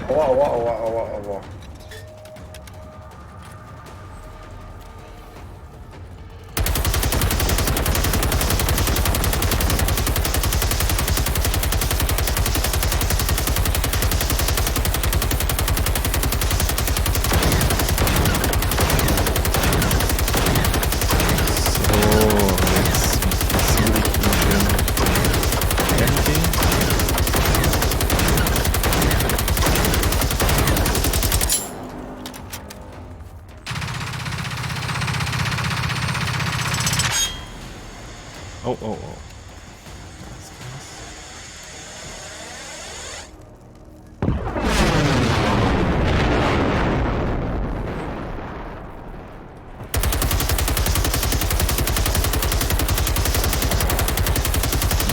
Aua, aua, aua, aua, aua. Oh, oh, oh.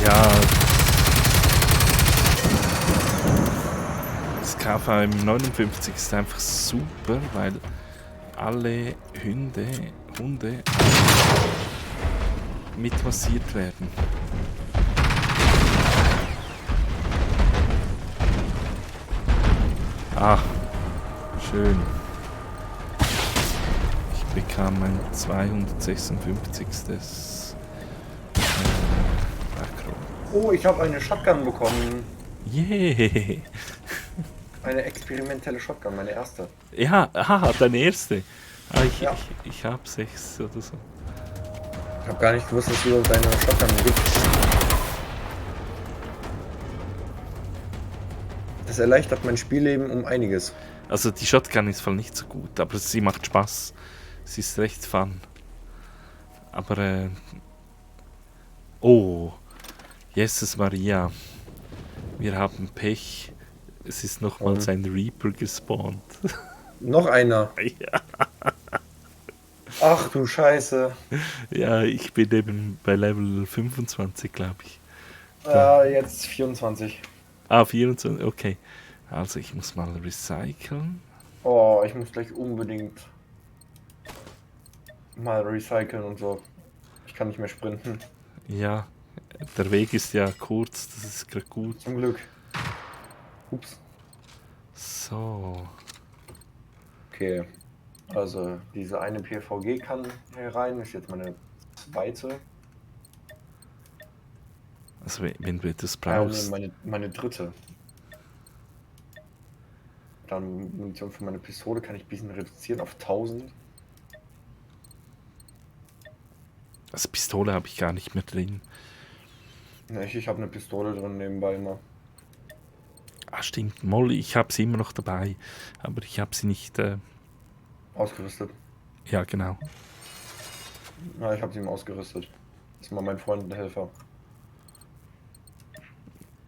Ja. Das KVM 59 ist einfach super, weil alle Hunde mitmassiert werden. Ah, schön. Ich bekam mein 256. Makro. Oh, ich habe eine Shotgun bekommen. Yeah! Eine experimentelle Shotgun, meine erste. Ja, haha, deine erste. Ah, Ja. ich hab 6 oder so. Ich habe gar nicht gewusst, dass du deine Shotgun gibt. Das erleichtert mein Spielleben um einiges. Also die Shotgun ist voll nicht so gut, aber sie macht Spaß. Sie ist recht fun. Aber oh, Jesus Maria. Wir haben Pech. Es ist nochmals ein Reaper gespawnt. Noch einer. Ja. Ach du Scheiße. Ja, ich bin eben bei Level 25, glaube ich. Jetzt 24. Ah, 24, okay. Also ich muss mal recyceln. Oh, ich muss gleich unbedingt mal recyceln und so. Ich kann nicht mehr sprinten. Ja, der Weg ist ja kurz, das ist gerade gut. Zum Glück. Ups. So, Okay. Also diese eine PVG kann hier rein, ist jetzt meine zweite. also wenn du etwas Nee, brauchst. meine dritte. Dann Munition für meine Pistole kann ich ein bisschen reduzieren auf 1000. Also Pistole habe ich gar nicht mehr drin. Ne, ich habe eine Pistole drin nebenbei immer. Ah, stimmt, Molly, ich habe sie immer noch dabei. Aber ich habe sie nicht. Ausgerüstet. Ja, genau. Ja, ich habe sie ihm ausgerüstet. Ist mal mein Freund und Helfer.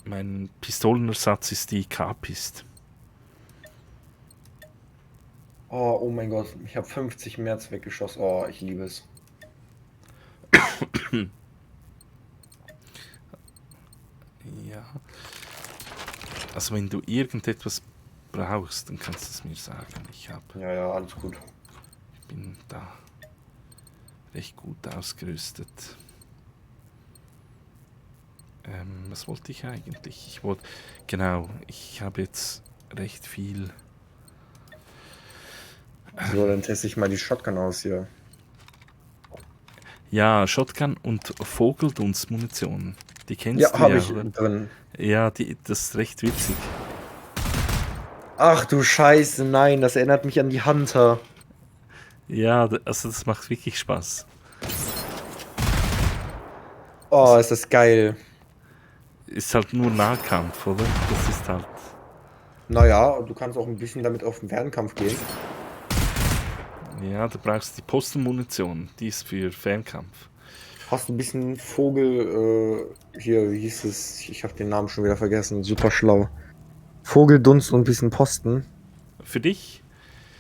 Mein Pistolenersatz ist die K-Pist. Oh mein Gott, ich habe 50 März weggeschossen. Oh, ich liebe es. Ja. Also wenn du irgendetwas brauchst, dann kannst du es mir sagen. Ja, alles gut. Ich bin da recht gut ausgerüstet. Was wollte ich eigentlich? Genau, ich habe jetzt recht viel. So, dann teste ich mal die Shotgun aus hier. Ja, Shotgun und Vogeldunstmunition. Die kennst Ja, du habe ja, ich oder? drin. Ja, das ist recht witzig. Ach du Scheiße, nein, das erinnert mich an die Hunter. Ja, also das macht wirklich Spaß. Oh, ist das geil. Ist halt nur Nahkampf, oder? Das ist halt. Naja, du kannst auch ein bisschen damit auf den Fernkampf gehen. Ja, du brauchst die Postenmunition, die ist für Fernkampf. Hast ein bisschen Vogel, hier, wie hieß es? Ich habe den Namen schon wieder vergessen. Super schlau. Vogeldunst und ein bisschen Posten. Für dich?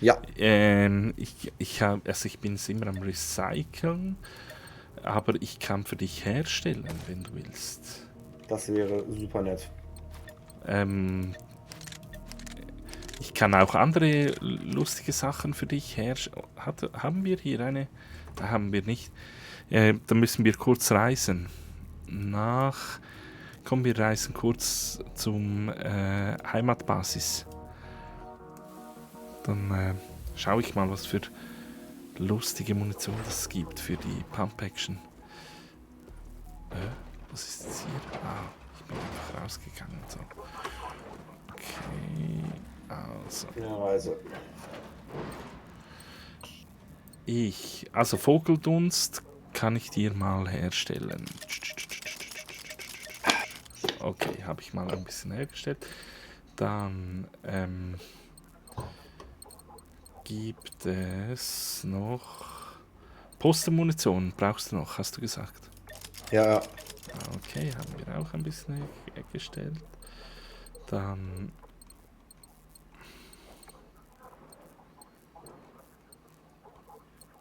Ja, Also ich bin jetzt immer am Recyceln, aber ich kann für dich herstellen, wenn du willst. das wäre super nett. Ähm, Ich kann auch andere lustige Sachen für dich herstellen. Haben wir hier eine? Da haben wir nicht. Da müssen wir kurz reisen. Komm, wir reisen kurz zum Heimatbasis. Dann schaue ich mal, was für lustige Munition es gibt für die Pump-Action. Was ist jetzt hier? Ah, ich bin einfach rausgegangen. So. Okay, also. Ja, also. Also Vogeldunst kann ich dir mal herstellen. Okay, habe ich mal ein bisschen hergestellt. Dann gibt es noch Postenmunition. Brauchst du noch, hast du gesagt? Ja, Okay, haben wir auch ein bisschen hergestellt. Dann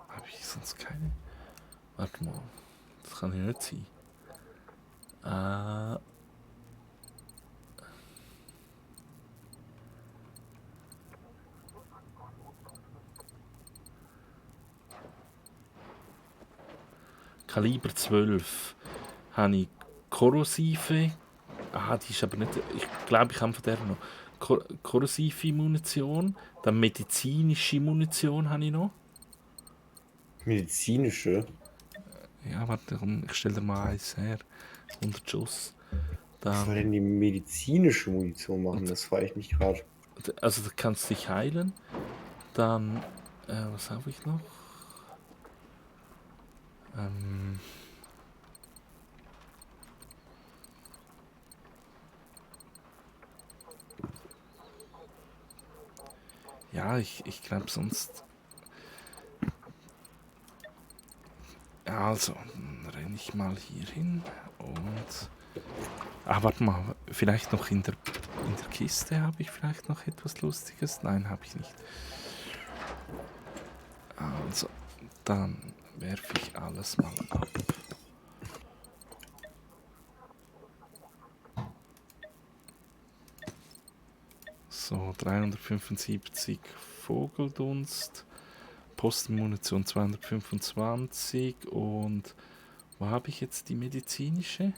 habe ich sonst keine. Warte mal, das kann ich nicht sein. Kaliber 12 habe ich korrosive. Die ist aber nicht. Ich glaube, ich habe von der noch. Korrosive Munition. Dann medizinische Munition habe ich noch. medizinische. Ja, warte, komm, ich stelle dir mal eins her. 100 Schuss. Was soll Dann, denn die medizinische Munition machen? Das frage ich mich gerade. also, du kannst dich heilen. Dann, was habe ich noch? Ja, ich glaube sonst. Ja, also, dann renne ich mal hier hin und. Warte mal, vielleicht noch in der In der Kiste habe ich vielleicht noch etwas Lustiges. Nein, habe ich nicht. Also, dann werfe ich alles mal ab. So, 375 Vogeldunst, Postenmunition 225 und wo habe ich jetzt die medizinische?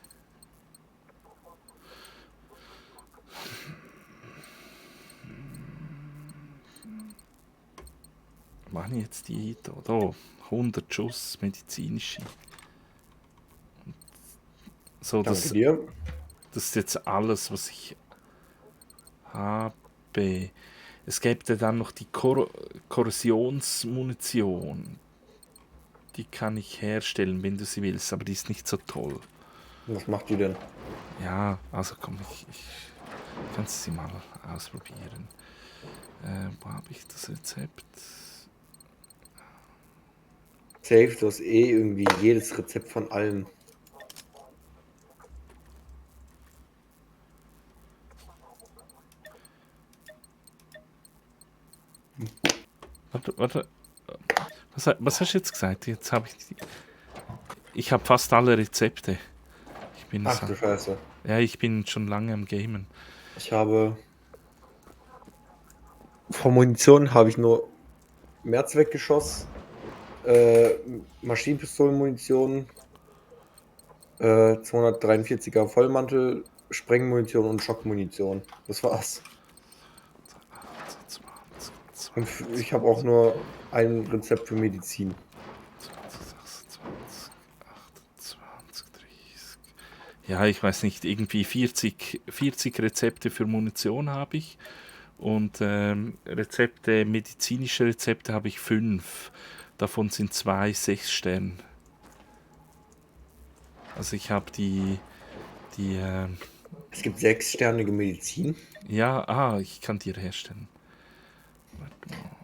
Waren jetzt die da? Da, 100 Schuss medizinische. So, Danke dir. das ist jetzt alles, was ich habe. Es gäbe dann noch die Korrosionsmunition. Die kann ich herstellen, wenn du sie willst, aber die ist nicht so toll. Was macht die denn? Ja, also komm, ich kann sie mal ausprobieren. Wo habe ich das Rezept? Safe, du hast eh irgendwie jedes Rezept von allem. Warte. Was hast du jetzt gesagt? Jetzt habe ich habe fast alle Rezepte. Ach du Scheiße. Ja, ich bin schon lange am Gamen. Ich habe von Munition habe ich nur Mehrzweckgeschoss, Maschinenpistolenmunition, 243er Vollmantel, Sprengmunition und Schockmunition. Das war's. 20, Und ich habe auch nur ein Rezept für Medizin. 26, 28, 30. Ja, ich weiß nicht, irgendwie 40 Rezepte für Munition habe ich. Und medizinische Rezepte habe ich 5. Davon sind 2 6 Sterne. Also ich habe Es gibt 6-sternige Medizin. ja, ich kann dir herstellen.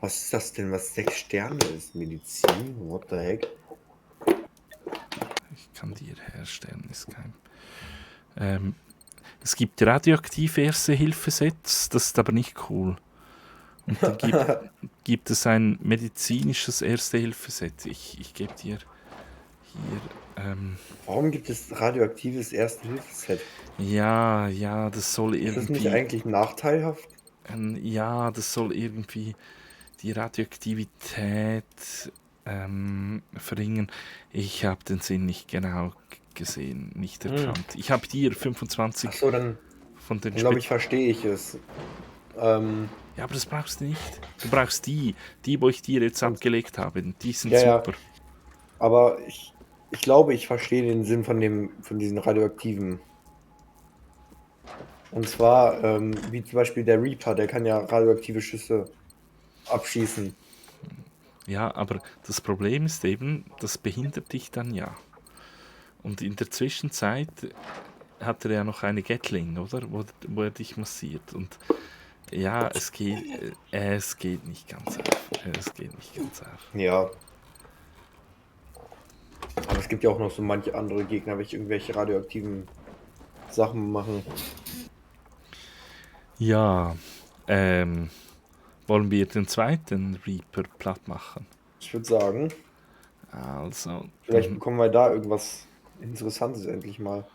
Was ist das denn, was 6 Sterne ist? Medizin? What the heck? Ich kann dir herstellen, ist kein. Es gibt radioaktive Erste-Hilfe-Sets, das ist aber nicht cool. Und dann gibt es ein medizinisches Erste-Hilfe-Set. Ich gebe dir hier. Warum gibt es radioaktives Erste-Hilfe-Set? Ja, das soll Ist das nicht irgendwie. eigentlich nachteilhaft? Ja, das soll irgendwie die Radioaktivität verringern. Ich habe den Sinn nicht genau gesehen, nicht erkannt. Ich habe dir 25 Achso, dann von den glaube ich, verstehe ich es. Ja, aber das brauchst du nicht. Du brauchst die, wo ich dir jetzt abgelegt habe. Die sind Ja, ja. super. Aber ich glaube, ich verstehe den Sinn von diesen radioaktiven. Und zwar, wie zum Beispiel der Reaper, der kann ja radioaktive Schüsse abschießen. Ja, aber das Problem ist eben, das behindert dich dann ja. Und in der Zwischenzeit hat er ja noch eine Gatling, oder? Wo er dich massiert. Und ja, es geht nicht ganz auf. Es geht nicht ganz auf. Ja. Aber es gibt ja auch noch so manche andere Gegner, welche irgendwelche radioaktiven Sachen machen. Ja, wollen wir den zweiten Reaper platt machen? Ich würde sagen, Also, vielleicht bekommen wir da irgendwas Interessantes endlich mal.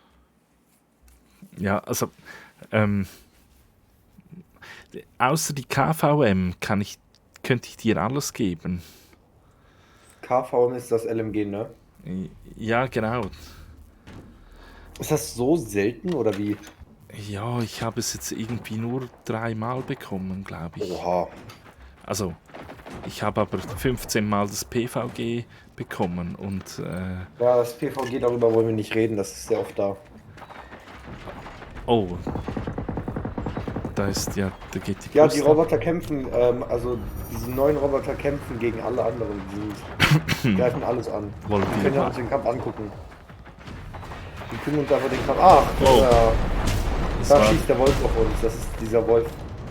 ja, also, außer die KVM könnte ich dir alles geben. KVM ist das LMG, ne? Ja, genau. Ist das so selten oder wie? Ja, ich habe es jetzt irgendwie nur 3 Mal bekommen, glaube ich. Oha. Also, ich habe aber 15 Mal das PVG bekommen und Ja, das PVG, darüber wollen wir nicht reden, das ist sehr oft da. oh, da geht die Ja, Post die ab. Roboter kämpfen, also diese neuen Roboter kämpfen gegen alle anderen. Die greifen alles an. Wollen Wir wir können ja mal- uns den Kampf angucken. Wir gucken uns einfach den Kampf. Ach, Oh. da war- schießt der Wolf auf uns. Das ist dieser Wolf,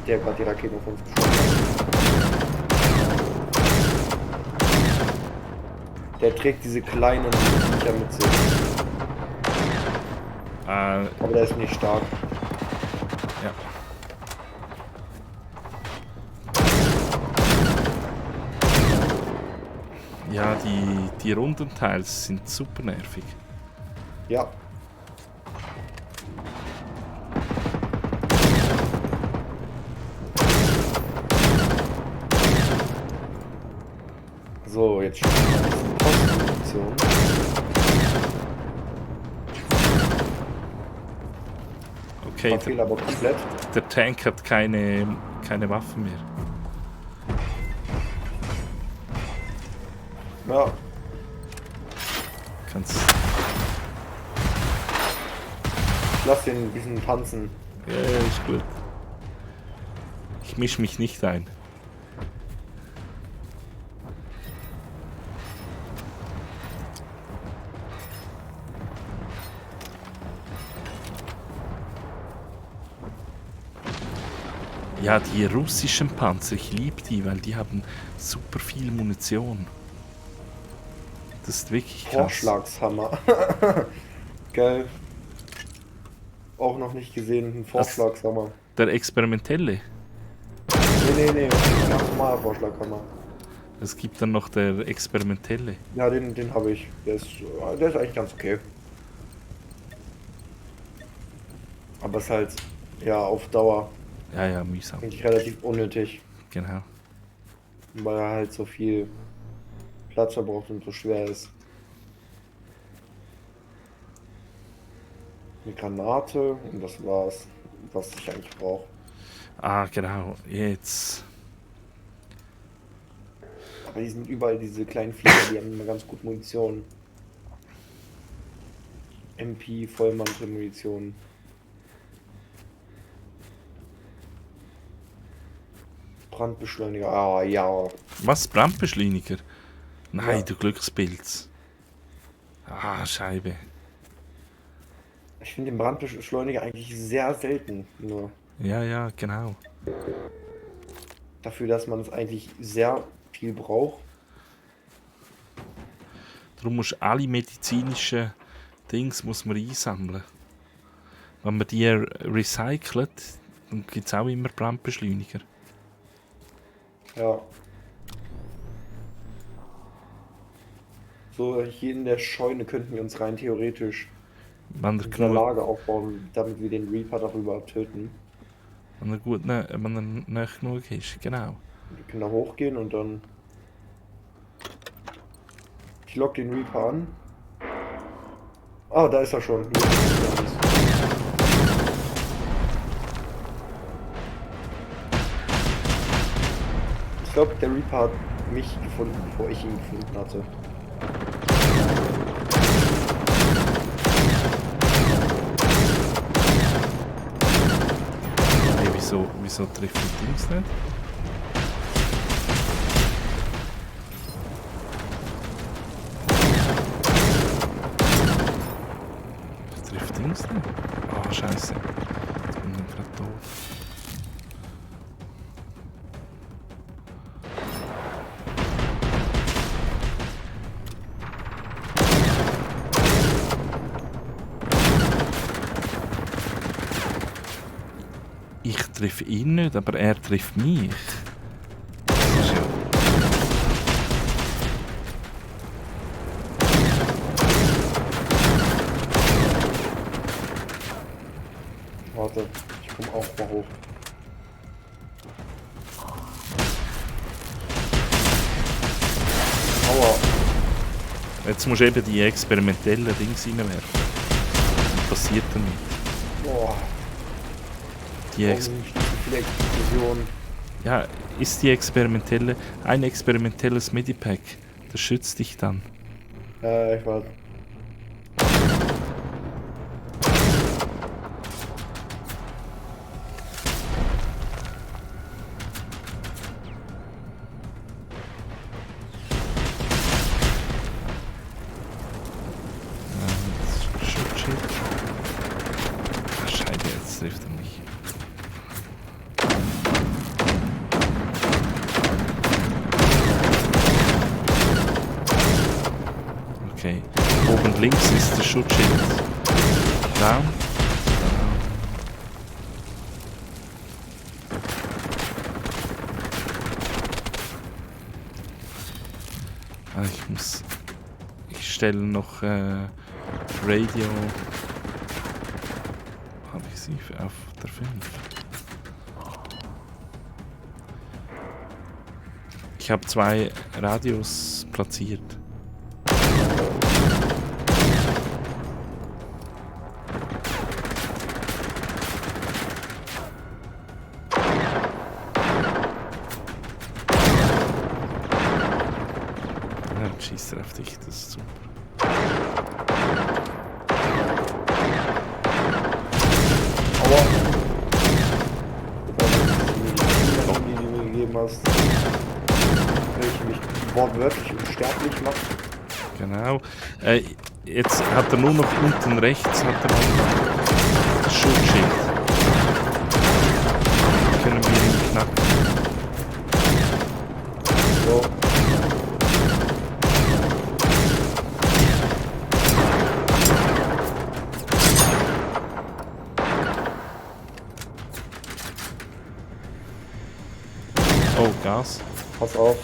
der gerade die Rakete auf uns geschossen hat. Der trägt diese kleinen Viecher mit sich. Aber der ist nicht stark. Ja. Ja, die runden Teils sind super nervig. Ja. So, jetzt Postposition. Okay, Verfehl aber komplett. der Tank hat keine Waffen mehr. Ja, Kannst. lass den ein bisschen tanzen. Ja, ist gut. Ich misch mich nicht ein. Ja, die russischen Panzer, ich liebe die, weil die haben super viel Munition. Das ist wirklich krass. Vorschlagshammer. Geil. Auch noch nicht gesehen, ein Vorschlagshammer. Der experimentelle. Nee. Ganz normaler Vorschlaghammer. Es gibt dann noch der experimentelle. Ja, den habe ich. Der ist eigentlich ganz okay. Aber ist halt, ja, auf Dauer Ja, mühsam. eigentlich relativ unnötig, Genau. weil er halt so viel Platz verbraucht und so schwer ist. Eine Granate und das war's, was ich eigentlich brauche. Ah, genau. Jetzt. Aber die sind überall diese kleinen Flieger, die haben immer ganz gut Munition. MP, Vollmantel-Munition. Brandbeschleuniger, ah ja. Was? Brandbeschleuniger? Nein, Ja. du Glückspilz. Ah, Scheibe. Ich finde den Brandbeschleuniger eigentlich sehr selten. Nur Ja, genau. dafür, dass man es eigentlich sehr viel braucht. Darum musst du alle medizinischen Dings muss man einsammeln. Wenn man die recycelt, dann gibt es auch immer Brandbeschleuniger. Ja. So, hier in der Scheune könnten wir uns rein theoretisch Wenn er, unser genug, Lager aufbauen, damit wir den Reaper darüber töten. wenn er gut wenn er nicht genug ist, genau. Wir können da hochgehen und dann. Ich lock den Reaper an. Ah, da ist er schon. Ich glaube, der Reaper hat mich gefunden, bevor ich ihn gefunden hatte. Hey, wieso trifft die Dings nicht? Ich trifft Dings nicht? Ah, scheiße. Jetzt bin ich gerade tot. Ich treffe ihn nicht, aber er trifft mich. Das ist ja... Warte, ich komme auch mal hoch. Aua. Jetzt musst du eben die experimentellen Dings reinwerfen. Was passiert dann nicht? Boah, Die warum nicht so viele Explosionen? Ja, ist die experimentelle... Ein experimentelles Medipack. Das schützt dich dann. Ich weiß. Schutzschild. Ach, Scheiße, jetzt trifft er mich. Okay. Oben links ist der Schutzschild. Down. Ich stelle noch Radio. Habe ich sie auf der 5? Ich habe 2 Radios platziert. Ja, schießt er auf dich, das ist super. Aua. Die du mir gegeben hast. Welche mich wortwörtlich unsterblich macht. Genau. Jetzt hat er nur noch unten rechts hat er noch das Schutzschild. Können wir ihn knacken. So. Oh, Gas. Pass auf.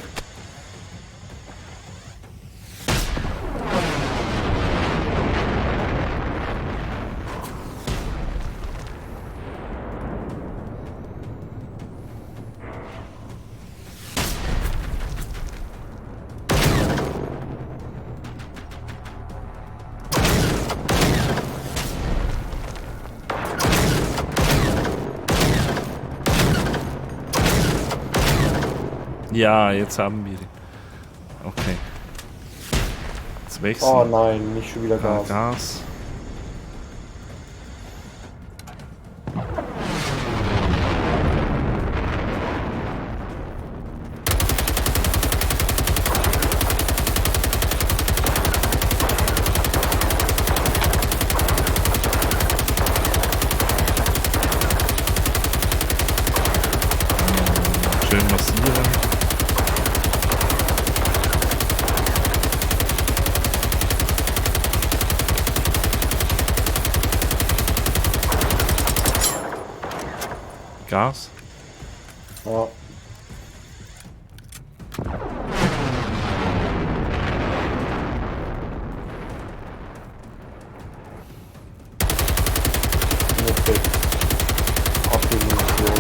Ja, jetzt haben wir ihn. Okay. Jetzt wechseln. Oh nein, nicht schon wieder Gas. Gas. Schön massieren. Gas. Ja. Okay. Abmunition.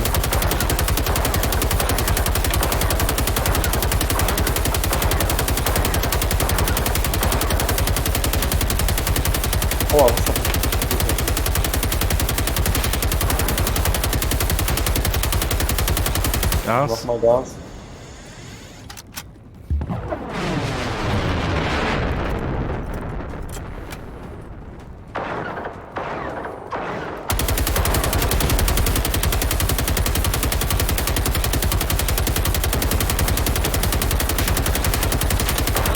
Oh, was hat Gas. Nochmal Gas.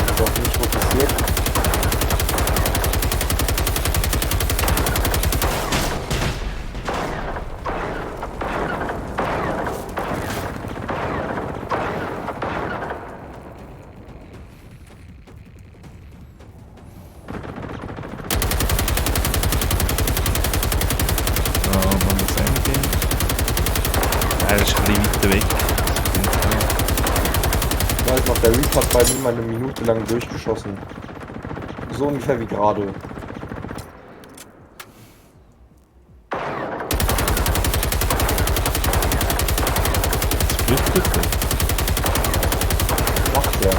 Also auch nicht fokussiert. Man muss hingehen. Er ist ein bisschen weiter weg. Ich weiß noch, der Reaper hat bei mir mal 1 Minute lang durchgeschossen. So ungefähr wie gerade. Das flüchtet er. Macht der.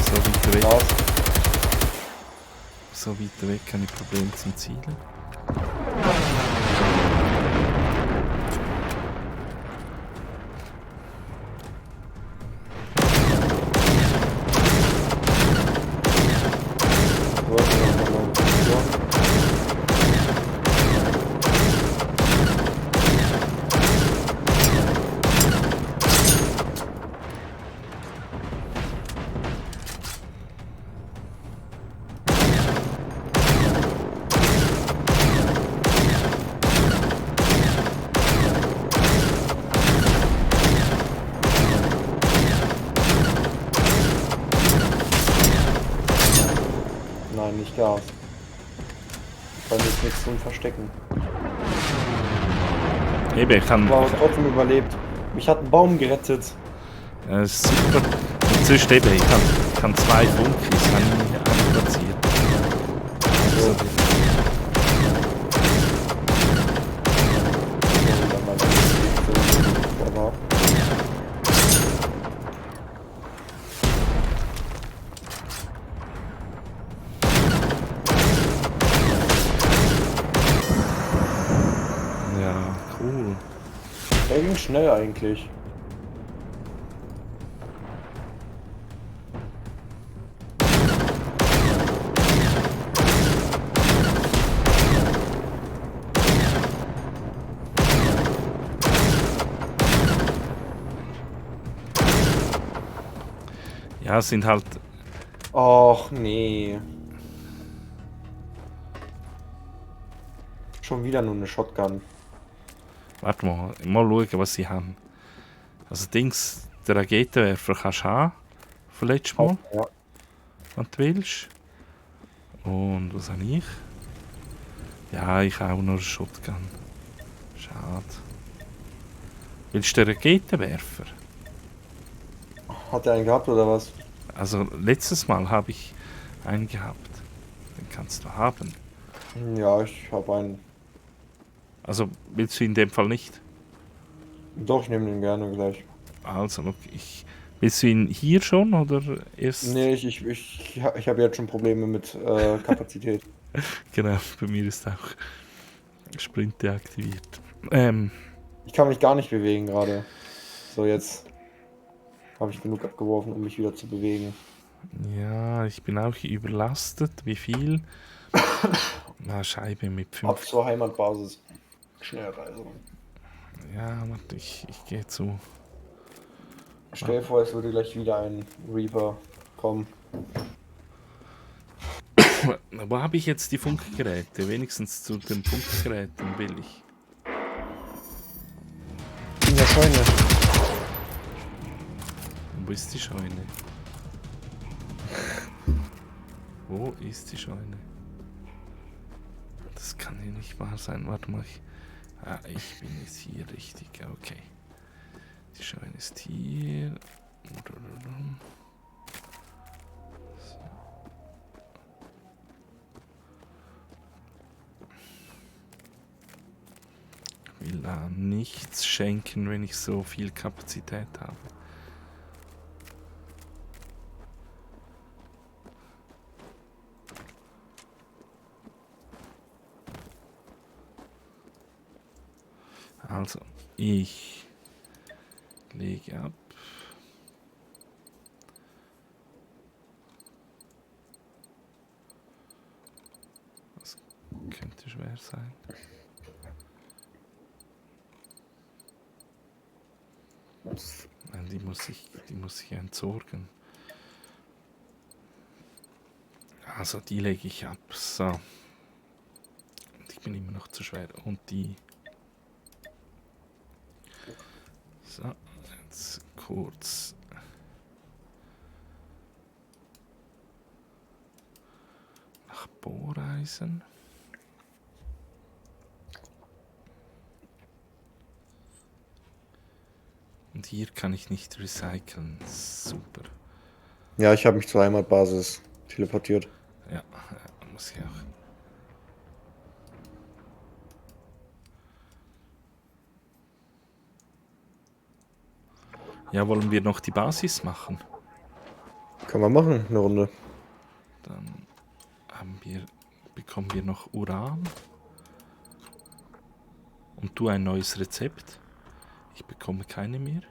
So weit weg. Gas. So weit weg, keine Probleme zum Zielen. Warte, nochmal Position. Nein, nicht Gas. Dann ist nichts zum Verstecken. Eben, ich kann. Aber trotzdem überlebt. Mich hat ein Baum gerettet. Das ist super. Und sonst eben, ich kann 2 Funkis platziert. So. Ja, cool. Der ging schnell eigentlich. Ja, es sind halt. Och nee. Schon wieder nur eine Shotgun. Warte mal schauen, was sie haben. Also Dings, der Raketenwerfer kannst du haben. Von letztes Mal, Ja. wenn du willst. Und was habe ich? Ja, ich habe auch noch eine Shotgun. Schade. Willst du den Raketenwerfer? Hat er einen gehabt oder was? Also letztes Mal habe ich einen gehabt. Den kannst du haben. Ja, ich habe einen. Also willst du in dem Fall nicht? Doch, ich nehme den gerne gleich. Also, look, willst du ihn hier schon oder erst? Nee, ich habe jetzt schon Probleme mit Kapazität. Genau, bei mir ist auch Sprint deaktiviert. Ich kann mich gar nicht bewegen gerade. So, jetzt habe ich genug abgeworfen, um mich wieder zu bewegen. Ja, ich bin auch überlastet. Wie viel? Na, Scheibe mit Ab 5. zur Heimatbasis. Schnellreise. Ja, warte, ich gehe zu. Stell dir vor, es würde gleich wieder ein Reaper kommen. Wo habe ich jetzt die Funkgeräte? Wenigstens zu den Funkgeräten will ich. In der Scheune. Wo ist die Scheune? Wo ist die Scheune? Das kann hier nicht wahr sein. Warte mal. Ich bin jetzt hier richtig. Okay. Die Scheune ist hier. So. Ich will da nichts schenken, wenn ich so viel Kapazität habe. Also, ich lege ab. Das könnte schwer sein. Nein, die muss ich entsorgen. Also, die lege ich ab. So. Und ich bin immer noch zu schwer. Und die. So, jetzt kurz. Nach Bohreisen. Und hier kann ich nicht recyceln. Super. Ja, ich habe mich zur Heimatbasis teleportiert. Ja, muss ich auch. Ja, wollen wir noch die Basis machen? Können wir machen, eine Runde. Dann bekommen wir noch Uran. Und du ein neues Rezept. Ich bekomme keine mehr.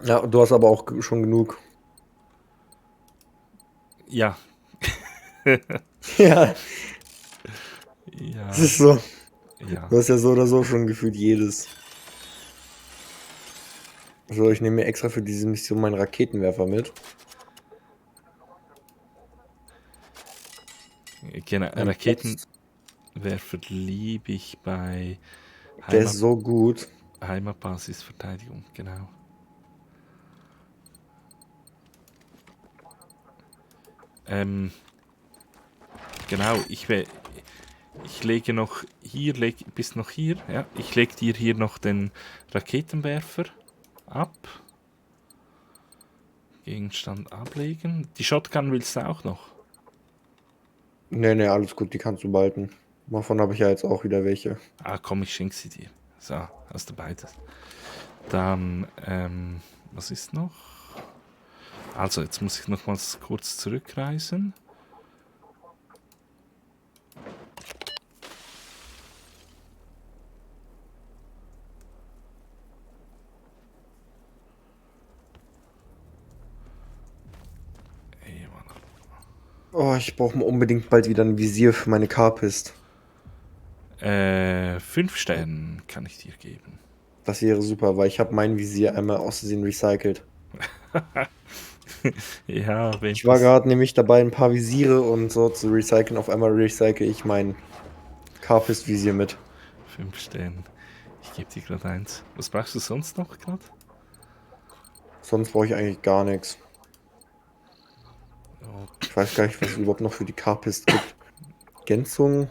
Ja, du hast aber auch schon genug. Ja. Ja, Ja. das ist so. Ja. Du hast ja so oder so schon gefühlt jedes. So, ich nehme mir extra für diese Mission meinen Raketenwerfer mit. Genau, Raketenwerfer liebe ich bei Der ist so gut. Heimatbasisverteidigung, genau. Genau, Ich lege noch hier, bis noch hier, ja. Ich lege dir hier noch den Raketenwerfer ab. Gegenstand ablegen. Die Shotgun willst du auch noch? Nee, alles gut, die kannst du behalten. Davon habe ich ja jetzt auch wieder welche. Ah, komm, ich schenke sie dir. So, hast du beides. Dann, was ist noch? Also, jetzt muss ich nochmals kurz zurückreisen. Ey, Mann. Oh, ich brauche mal unbedingt bald wieder ein Visier für meine Carpist. 5 Sterne kann ich dir geben. Das wäre super, weil ich habe mein Visier einmal aus Versehen recycelt. Ja, wenn Ich war gerade nämlich dabei, ein paar Visiere und so zu recyceln. Auf einmal recycle ich mein Carpist-Visier mit. 5 Sterne. Ich gebe dir gerade eins. Was brauchst du sonst noch gerade? Sonst brauche ich eigentlich gar nichts. Oh, Ich weiß gar nicht, was es überhaupt noch für die Carpist gibt. Ergänzung?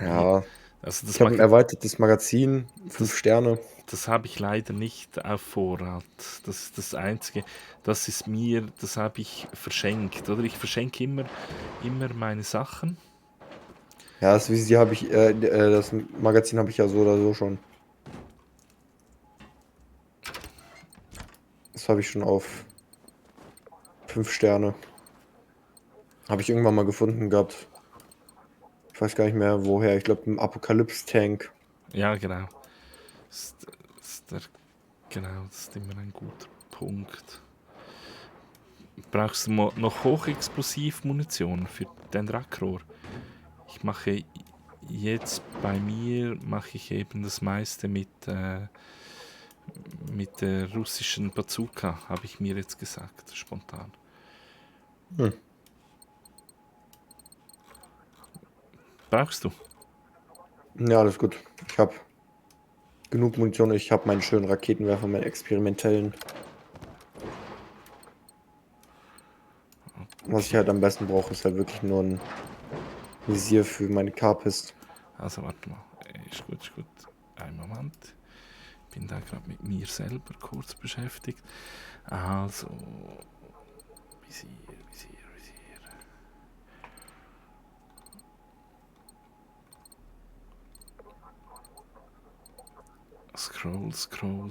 Ja. also Ich habe ein erweitertes Magazin. 5 Sterne. Das habe ich leider nicht auf Vorrat. Das ist das Einzige. Das habe ich verschenkt. Oder ich verschenke immer meine Sachen. Ja, das Visier habe ich, das Magazin habe ich ja so oder so schon. Das habe ich schon auf 5 Sterne. Habe ich irgendwann mal gefunden gehabt. Ich weiß gar nicht mehr woher. Ich glaube im Apokalypse-Tank. Ja, genau. Genau, das ist immer ein guter Punkt. Brauchst du noch Hochexplosiv-Munition für den Rackrohr? Ich mache jetzt bei mir eben das meiste mit der russischen Bazooka, habe ich mir jetzt gesagt, spontan. Brauchst du? Ja, alles gut. Ich habe genug Munition. Ich habe meinen schönen Raketenwerfer, meinen experimentellen. Was ich halt am besten brauche, ist halt wirklich nur ein Visier für meine Carpist. Also warte mal. Ist gut, ist gut. Einen Moment. Bin da gerade mit mir selber kurz beschäftigt. Also. Visier.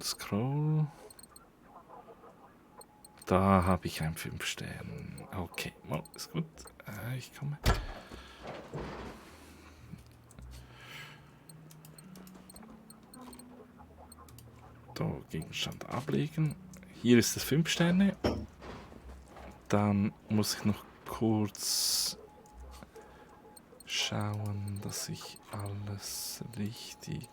Scroll. Da habe ich ein 5 Sterne. Okay, oh, ist gut. Ich komme. Da Gegenstand ablegen. Hier ist das 5 Sterne. Dann muss ich noch kurz schauen, dass ich alles richtig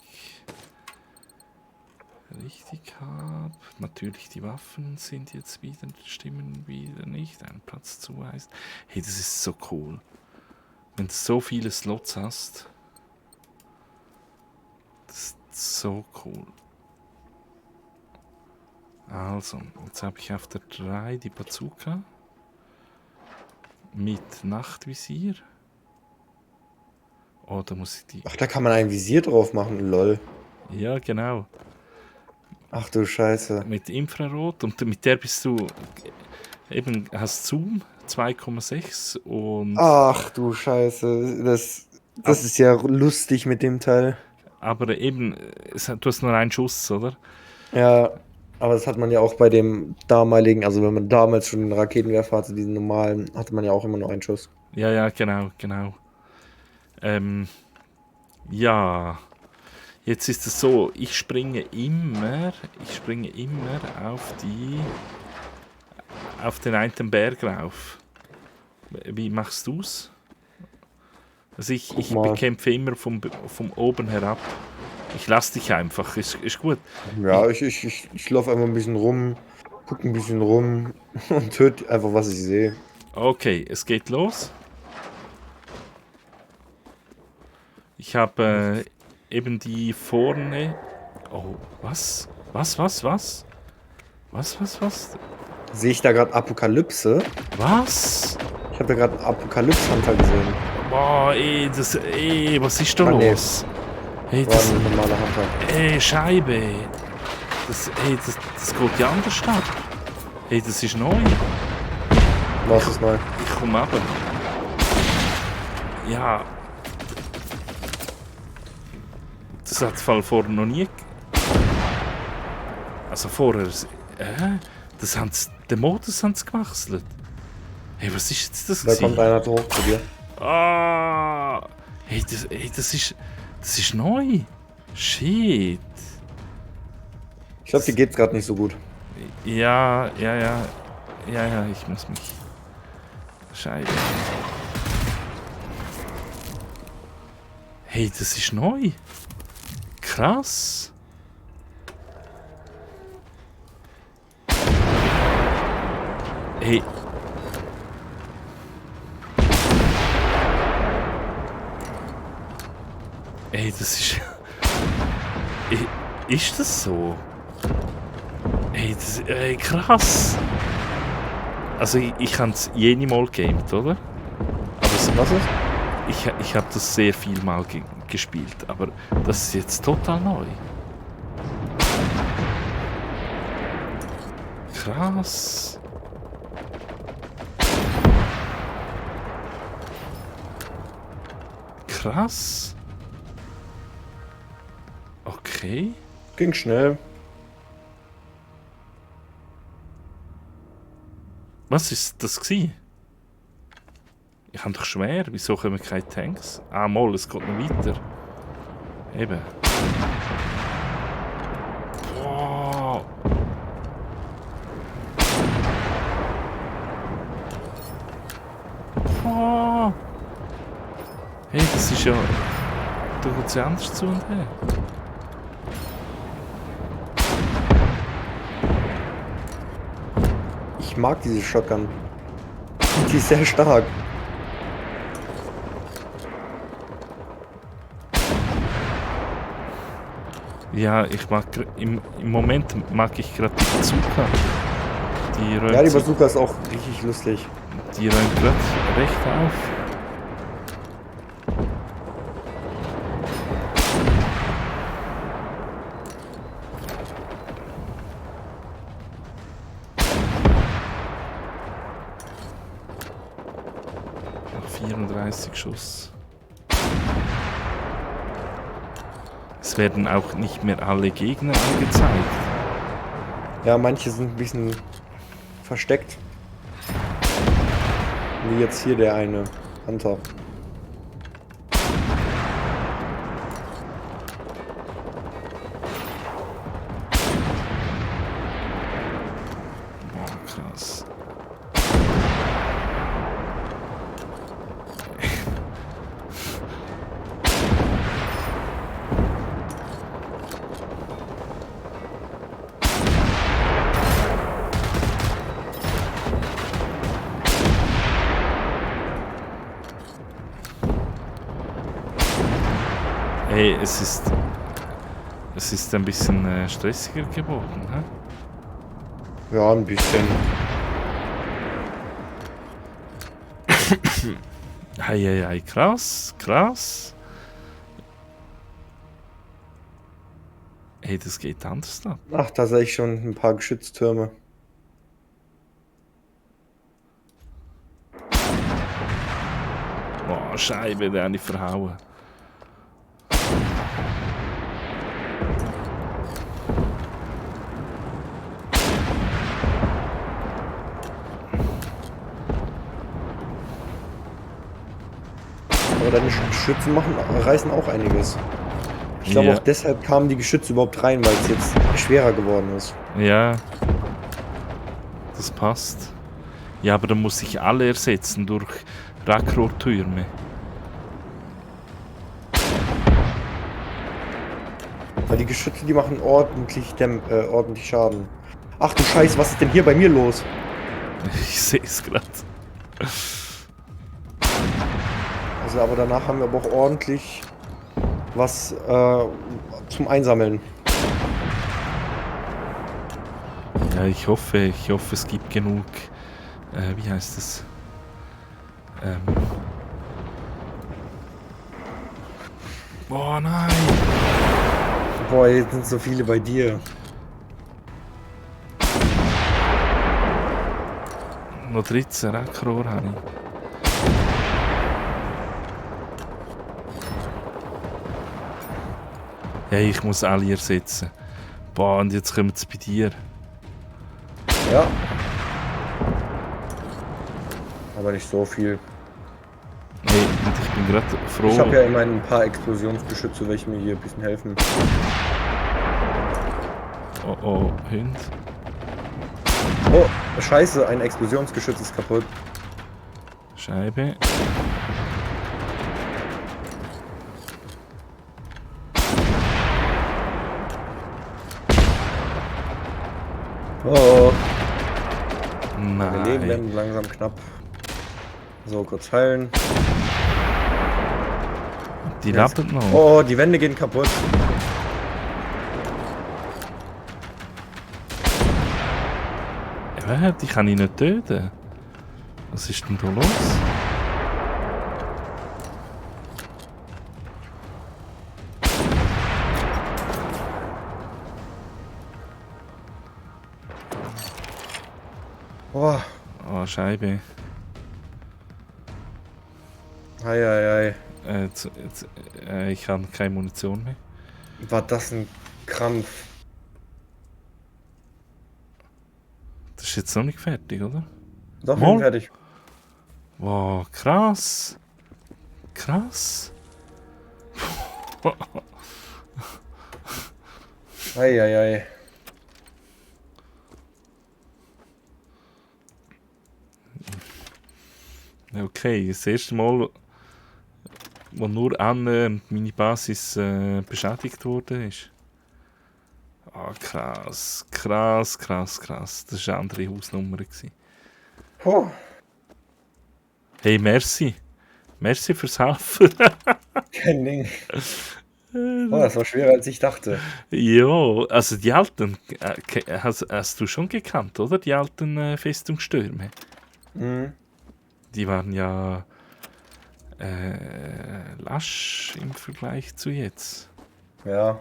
habe. Natürlich, die Waffen stimmen wieder nicht. Ein Platz zuweist. Hey, das ist so cool. Wenn du so viele Slots hast. Das ist so cool. Also, jetzt habe ich auf der 3 die Bazooka. Mit Nachtvisier. Oh, da muss ich die... Ach, da kann man ein Visier drauf machen, lol. Ja, genau. Ach du Scheiße. Mit Infrarot und mit der bist du eben, hast Zoom 2,6 und... Ach du Scheiße. Das ist ja lustig mit dem Teil. Aber eben, du hast nur einen Schuss, oder? Ja, aber das hat man ja auch bei dem damaligen, also wenn man damals schon einen Raketenwerfer hatte, diesen normalen, hatte man ja auch immer nur einen Schuss. Ja, genau. Ja, jetzt ist es so, ich springe immer auf den einen Berg rauf. Wie machst du's? Also ich bekämpfe immer vom oben herab. Ich lass dich einfach, ist gut. Ja, ich laufe einfach ein bisschen rum, gucke ein bisschen rum und töte einfach, was ich sehe. Okay, es geht los. Ich habe eben die vorne... Oh, was? Was? Sehe ich da gerade Apokalypse? Was? Ich habe da gerade einen Apokalypse-Hunter gesehen. Boah, ey, was ist da Ah, nee. los? Hey, War das, ein normaler Hunter. Scheibe. Das geht ja anders ab. Hey, das ist neu. Was ist neu? Ich komme runter. Ja. Das hat es vorher noch nie. Also vorher. Das haben den Modus haben sie gewechselt. Hey, was ist jetzt das? Da kommt einer hoch zu dir. Ah! Hey, das ist neu. Shit. Ich glaube, dir geht's gerade nicht so gut. Ja, ich muss mich. Scheiße. Hey, das ist neu. Krass. Hey. Ey, das ist. Ist das so? Ey, krass. Also, ich habe es jene Mal gamed, oder? Aber Was ist? ich habe das sehr viel mal gespielt, aber das ist jetzt total neu. Krass. Krass. Okay. Ging schnell. Was ist das gsi? Ich habe doch schwer. Wieso kommen keine Tanks? Ah, mal, es geht noch weiter. Eben. Boah. Boah. Hey, das ist ja... Da geht es ja anders zu und her. Ich mag diese Shotgun. Die ist sehr stark. Ja, ich mag... Im Moment mag ich gerade die Bazooka. Die räumt Ja, die sich- Bazooka ist auch richtig lustig. Die räumt gerade recht auf. Noch 34 Schuss. Es werden auch nicht mehr alle Gegner angezeigt. Ja, manche sind ein bisschen versteckt. Wie jetzt hier der eine Hunter. Boah, krass. Hey, es ist ein bisschen stressiger geworden, hä? Ja, ein bisschen. Heieiei, krass, krass. Hey, das geht anders ab. Ach, da sehe ich schon ein paar Geschütztürme. Boah, Scheibe, der hat die verhauen. Aber deine Geschütze reißen auch einiges. Ich glaube Ja. auch deshalb kamen die Geschütze überhaupt rein, weil es jetzt schwerer geworden ist. Ja, das passt. Ja, aber dann muss ich alle ersetzen durch Rackrohrtürme. Weil die Geschütze, die machen ordentlich Schaden. Ach du Scheiße, was ist denn hier bei mir los? Ich sehe es gerade. Also, aber danach haben wir aber auch ordentlich was zum Einsammeln. Ja, ich hoffe, es gibt genug. Wie heißt es? Oh nein! Boah, jetzt sind so viele bei dir. Noch 13 Rackrohr habe ich. Hey, ich muss alle ersetzen. Boah, und jetzt kommen sie bei dir. Ja. Aber nicht so viel. Hey, und ich bin gerade froh. Ich habe ja immerhin ein paar Explosionsgeschütze, welche mir hier ein bisschen helfen. Oh oh, Hund. Oh, scheiße, ein Explosionsgeschütz ist kaputt. Scheibe. Oh, meine Leben Nein. werden langsam knapp. So, kurz heilen. Die Jetzt- leben noch. Oh, die Wände gehen kaputt. Ja, die kann ich nicht töten. Was ist denn da los? Oh, Oh, Scheibe. hei, hei, hei. Ich habe keine Munition mehr. War das ein Krampf? Das ist jetzt noch nicht fertig, oder? Doch, wir Mal. sind fertig. Wow, krass. Krass. Hei, hei, hei. Okay, das erste Mal, wo nur annähernd meine Basis beschädigt wurde, ist. Ah, krass. Krass, krass, krass. Das war eine andere Hausnummer gewesen. Puh, Hey, merci. Merci fürs Helfen. kein Ding. Oh, das war schwerer als ich dachte. Ja, also die alten, hast du schon gekannt, oder? Die alten Festungsstürme. Mhm. Die waren ja lasch im Vergleich zu jetzt. Ja.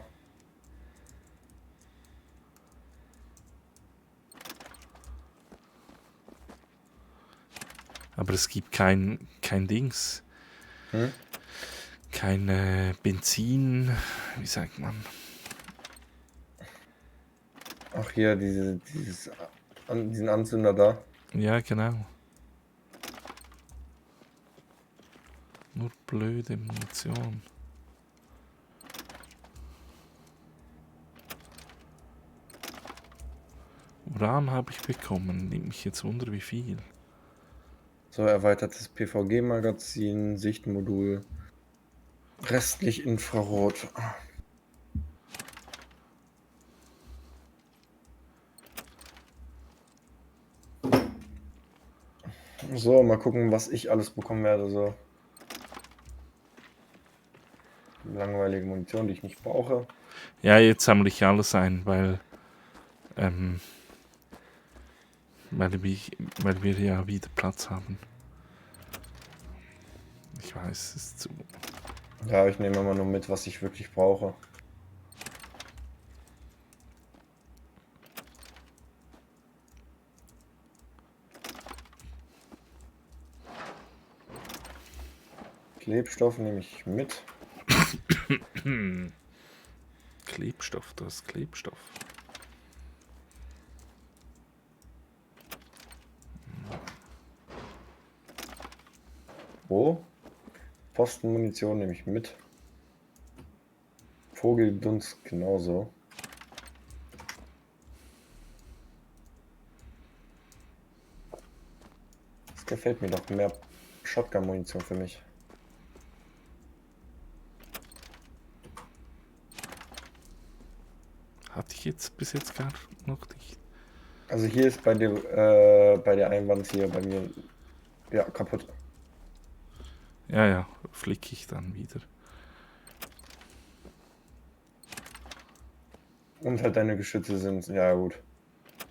Aber es gibt kein Dings. Hm? Kein Benzin, wie sagt man? Ach, hier, diesen Anzünder da. Ja, genau. Nur blöde Munition. Uran habe ich bekommen. Nimmt mich jetzt wunder, wie viel. So, erweitertes PVG-Magazin, Sichtmodul. Restlich Infrarot. So, mal gucken, was ich alles bekommen werde. So. Langweilige Munition, die ich nicht brauche. Ja, jetzt sammle ich alles ein, weil wir ja wieder Platz haben. Ich weiß, es ist zu. Ja, ich nehme immer nur mit, was ich wirklich brauche. Klebstoff nehme ich mit. Klebstoff, das ist Klebstoff. Wo? Postenmunition nehme ich mit. Vogeldunst genauso. Das gefällt mir doch, mehr Shotgun-Munition für mich. Hatte ich jetzt bis jetzt gar noch nicht. Also hier ist bei der Einwand hier bei mir ja kaputt. Ja, flicke ich dann wieder. Und halt deine Geschütze sind, ja gut.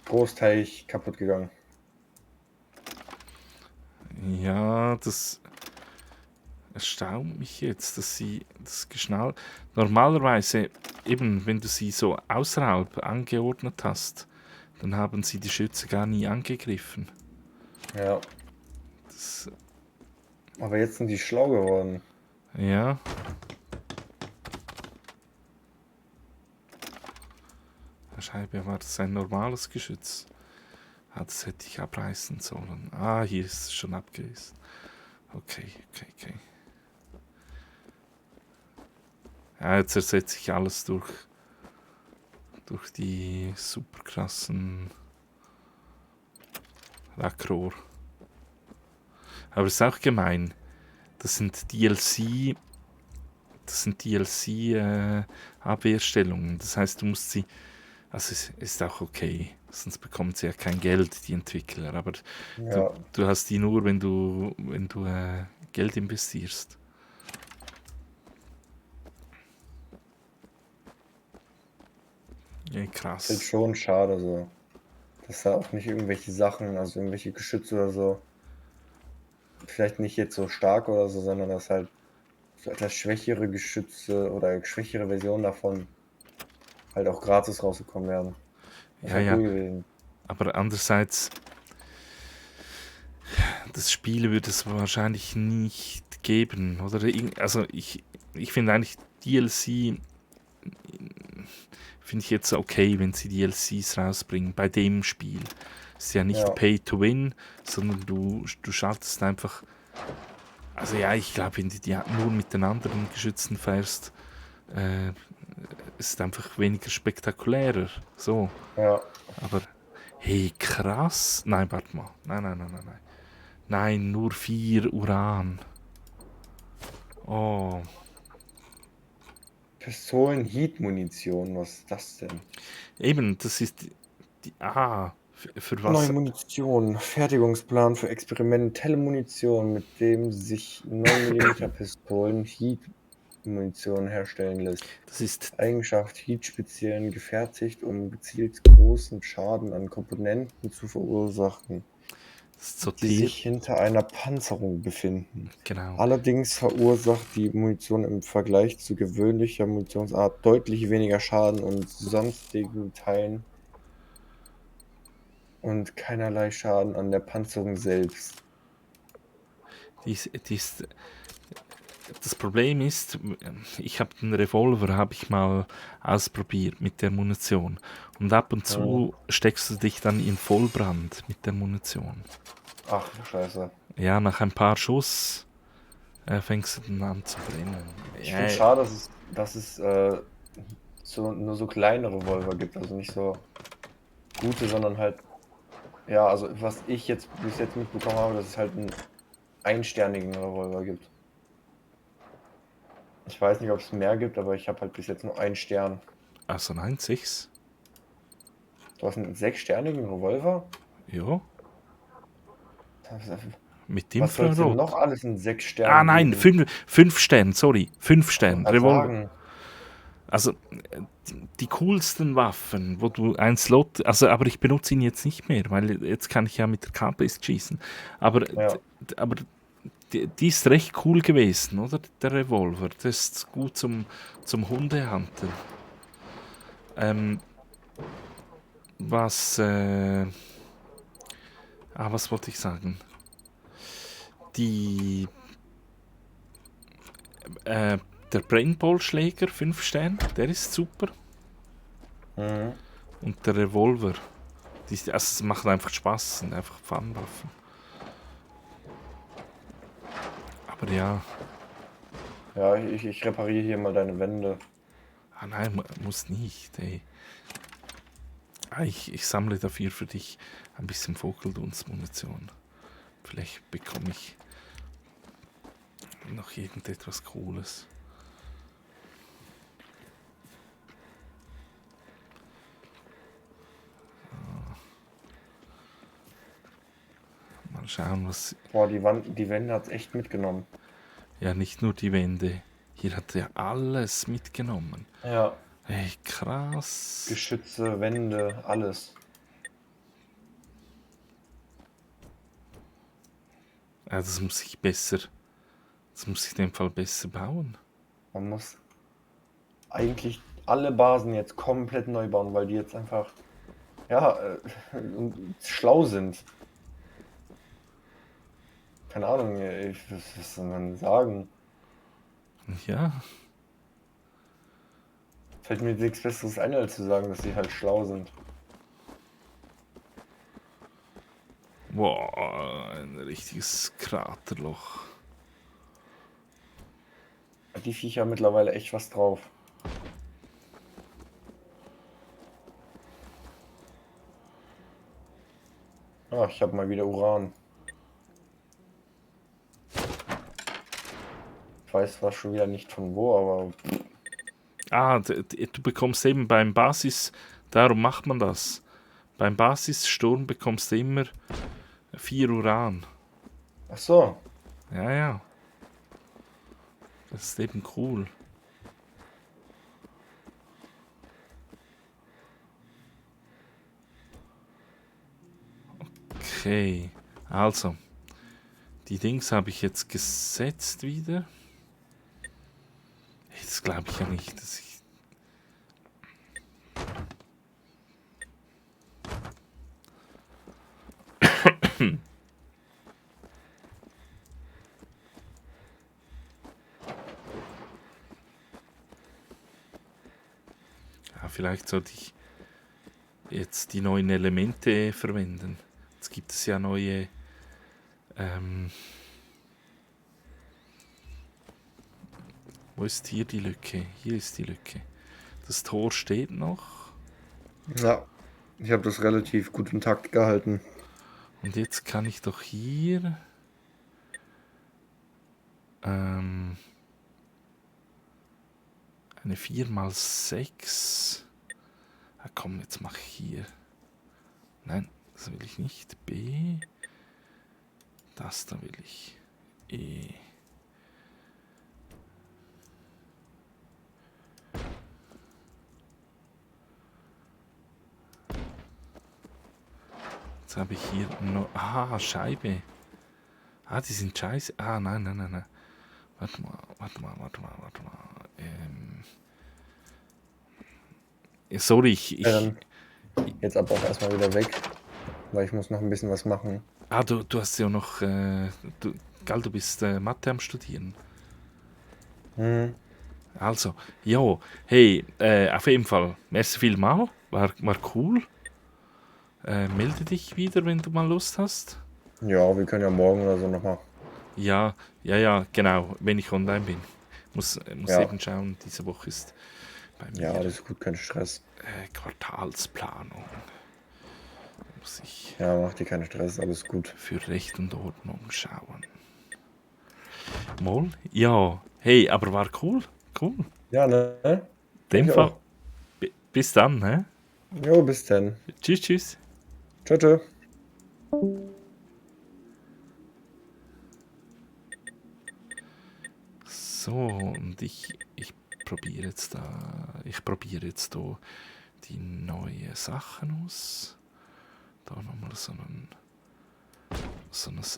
Großteich kaputt gegangen. Ja, das. erstaunt mich jetzt, dass sie das geschnallt. Normalerweise, eben, wenn du sie so außerhalb angeordnet hast, dann haben sie die Schütze gar nie angegriffen. Ja, Das, aber jetzt sind die schlau geworden. ja, scheinbar war das ein normales Geschütz. Ah, das hätte ich abreißen sollen. Ah, hier ist es schon abgerissen. Okay, okay, okay. Ja, jetzt ersetze ich alles durch die super krassen Rackrohr. Aber es ist auch gemein. Das sind DLC Abwehrstellungen. Das heißt, du musst sie. Also es ist auch okay, sonst bekommen sie ja kein Geld, die Entwickler. Aber Ja, du hast die nur, wenn du Geld investierst. Ja, ist halt krass. schon schade so. Dass da auch nicht irgendwelche Sachen, also irgendwelche Geschütze oder so, vielleicht nicht jetzt so stark oder so, sondern dass halt so etwas schwächere Geschütze oder schwächere Versionen davon halt auch gratis rausgekommen wären. Das Ja, wäre ja. cool gewesen. Aber andererseits, das Spiel würde es wahrscheinlich nicht geben. Oder also ich finde eigentlich DLC finde ich jetzt okay, wenn sie DLCs rausbringen bei dem Spiel. Es ist ja nicht Ja, Pay to Win, sondern du schaltest einfach. Also ja, ich glaube, wenn du die nur mit den anderen Geschützen fährst, äh, ist es einfach weniger spektakulärer. So. ja. Aber hey, krass. Nein, warte mal. Nein, nein, nein, nein, nein. Nein, nur 4 Uran. Oh. Pistolen-Heat-Munition, was ist das denn? Eben, das ist für Neue was? Munition, Fertigungsplan für experimentelle Munition, mit dem sich 9 mm Pistolen Heat-Munition herstellen lässt. Das ist, Eigenschaft Heat-speziellen gefertigt, um gezielt großen Schaden an Komponenten zu verursachen, das ist die sortiert. sich hinter einer Panzerung befinden. Genau. Allerdings verursacht die Munition im Vergleich zu gewöhnlicher Munitionsart deutlich weniger Schaden und sonstigen Teilen und keinerlei Schaden an der Panzerung selbst. Dies, das Problem ist, ich habe den Revolver habe ich mal ausprobiert mit der Munition und ab und Mhm. zu steckst du dich dann in Vollbrand mit der Munition. Ach du Scheiße. Ja, nach ein paar Schuss fängst du dann an zu brennen. Ich finde Ja, es schade, dass es nur so kleine Revolver gibt. Also nicht so gute, sondern halt, ja, also was ich jetzt bis jetzt mitbekommen habe, dass es halt einen einsternigen Revolver gibt. Ich weiß nicht, ob es mehr gibt, aber ich habe halt bis jetzt nur einen Stern. also nein, 6. Du hast einen sechssternigen Revolver? Ja, mit Was soll es denn Infrarot. noch alles in sechs Ah Sternen nein, geben? 5 Sterne, sorry, 5 Ich wollte Sterne, gerade Revolver. sagen, Also die coolsten Waffen, wo du ein Slot, also aber ich benutze ihn jetzt nicht mehr, weil jetzt kann ich ja mit der K-Base schießen. Aber, ja, aber die ist recht cool gewesen, oder? Der Revolver. Das ist gut zum Hundehanteln. Ähm, was, was wollte ich sagen? Die, äh, der Brainball-Schläger, 5 Sterne, der ist super. mhm. Und der Revolver, also es macht einfach Spaß, sind einfach Fun-Waffen. Aber ja, Ja, ich repariere hier mal deine Wände. nein, muss nicht, ey. Ich sammle dafür für dich ein bisschen Vogeldunstmunition. Vielleicht bekomme ich noch irgendetwas Cooles. Mal schauen, was. Boah, die Wände hat's echt mitgenommen. Ja, nicht nur die Wände. Hier hat er alles mitgenommen. Ja, Ey, krass. Geschütze, Wände, alles. Das muss ich besser Das muss ich in dem Fall besser bauen. Man muss eigentlich alle Basen jetzt komplett neu bauen, weil die jetzt einfach, ja, schlau sind. Keine Ahnung, was soll man sagen? Ja, Fällt mir nichts Besseres ein, als zu sagen, dass sie halt schlau sind. boah, ein richtiges Kraterloch. Die Viecher haben mittlerweile echt was drauf. Ah, ich habe mal wieder Uran. Ich weiß zwar schon wieder nicht von wo, aber Ah, du bekommst eben beim Basis, darum macht man das. Beim Basissturm bekommst du immer 4 Uran. ach so. Ja, ja. Das ist eben cool. Okay, also, die Dings habe ich jetzt gesetzt wieder. Das glaube ich ja nicht, dass ich... Ja, vielleicht sollte ich jetzt die neuen Elemente verwenden. Jetzt gibt es ja neue... wo ist hier die Lücke? Hier ist die Lücke. Das Tor steht noch. Ja, ich habe das relativ gut intakt gehalten. Und jetzt kann ich doch hier... eine 4x6. Ah, komm, jetzt mache ich hier. Nein, das will ich nicht. B. Das da will ich. E. Jetzt habe ich hier noch... Ah, Scheibe. Ah, die sind scheiße. Ah, nein, nein, nein, nein. Warte mal. Sorry, Dann jetzt aber auch erstmal wieder weg, weil ich muss noch ein bisschen was machen. Ah, du hast ja noch... du bist Mathe am Studieren. Hm. Also, jo, hey, auf jeden Fall, merci vielmal, war cool. Melde dich wieder, wenn du mal Lust hast. Ja, wir können ja morgen oder so nochmal. Ja, genau, wenn ich online bin. Muss Ja, eben schauen, diese Woche ist bei ja, mir alles gut, kein Stress. Quartalsplanung. Muss ich Ja, mach dir keinen Stress, alles gut. für Recht und Ordnung schauen. Moll? Ja, hey, aber war cool, cool. Ja, ne? In dem Ich Fall, auch. bis dann, hä? Jo, bis dann. Tschüss, tschüss. Ciao, ciao. So, und ich probiere jetzt da die neuen Sachen aus. Da nochmal so ein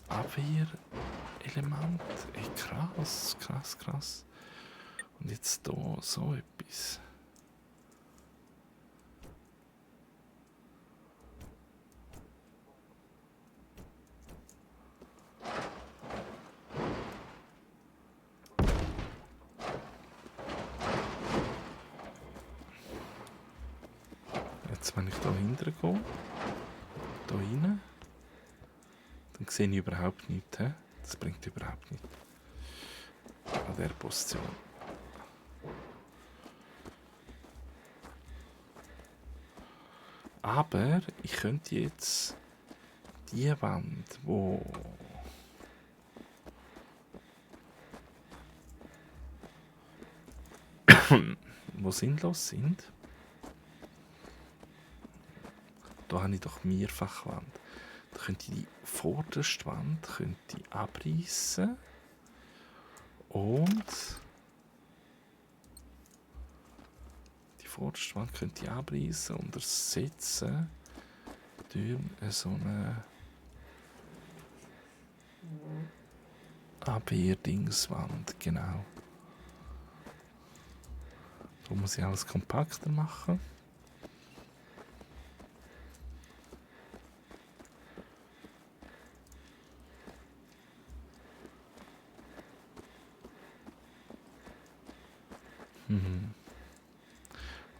Abwehrelement. Ey, krass. Und jetzt da so etwas. Jetzt, wenn ich da hinten gehe, da rein, dann sehe ich überhaupt nichts. He? Das bringt überhaupt nichts. An der Position. Aber ich könnte jetzt die Wand, wo sinnlos sind, da habe ich doch Mehrfachwand. Da könnte ich die vorderste Wand abreißen und die vorderste Wand könnte ich abreißen und ersetzen durch so eine Abwehrdingswand, genau. Da muss ich alles kompakter machen.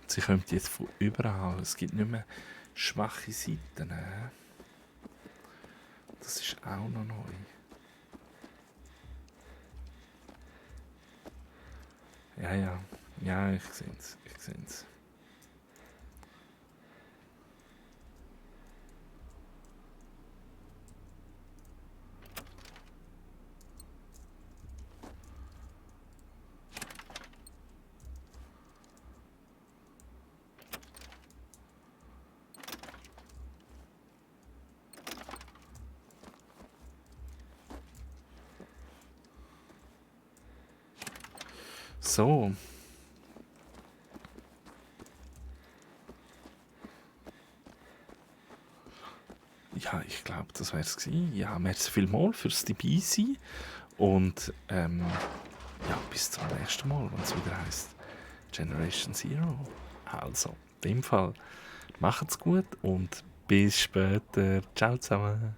Sie kommt jetzt von überall. Es gibt nicht mehr schwache Seiten. Das ist auch noch neu. Ja, ja. Ja, ich sehe es. Ich sehe es. So. Ja, ich glaube, das wäre es gewesen. Ja, merci vielmals fürs Dabeisein. Und ja, bis zum nächsten Mal, wenn es wieder heisst Generation Zero. Also, in dem Fall, macht's gut und bis später. Ciao zusammen.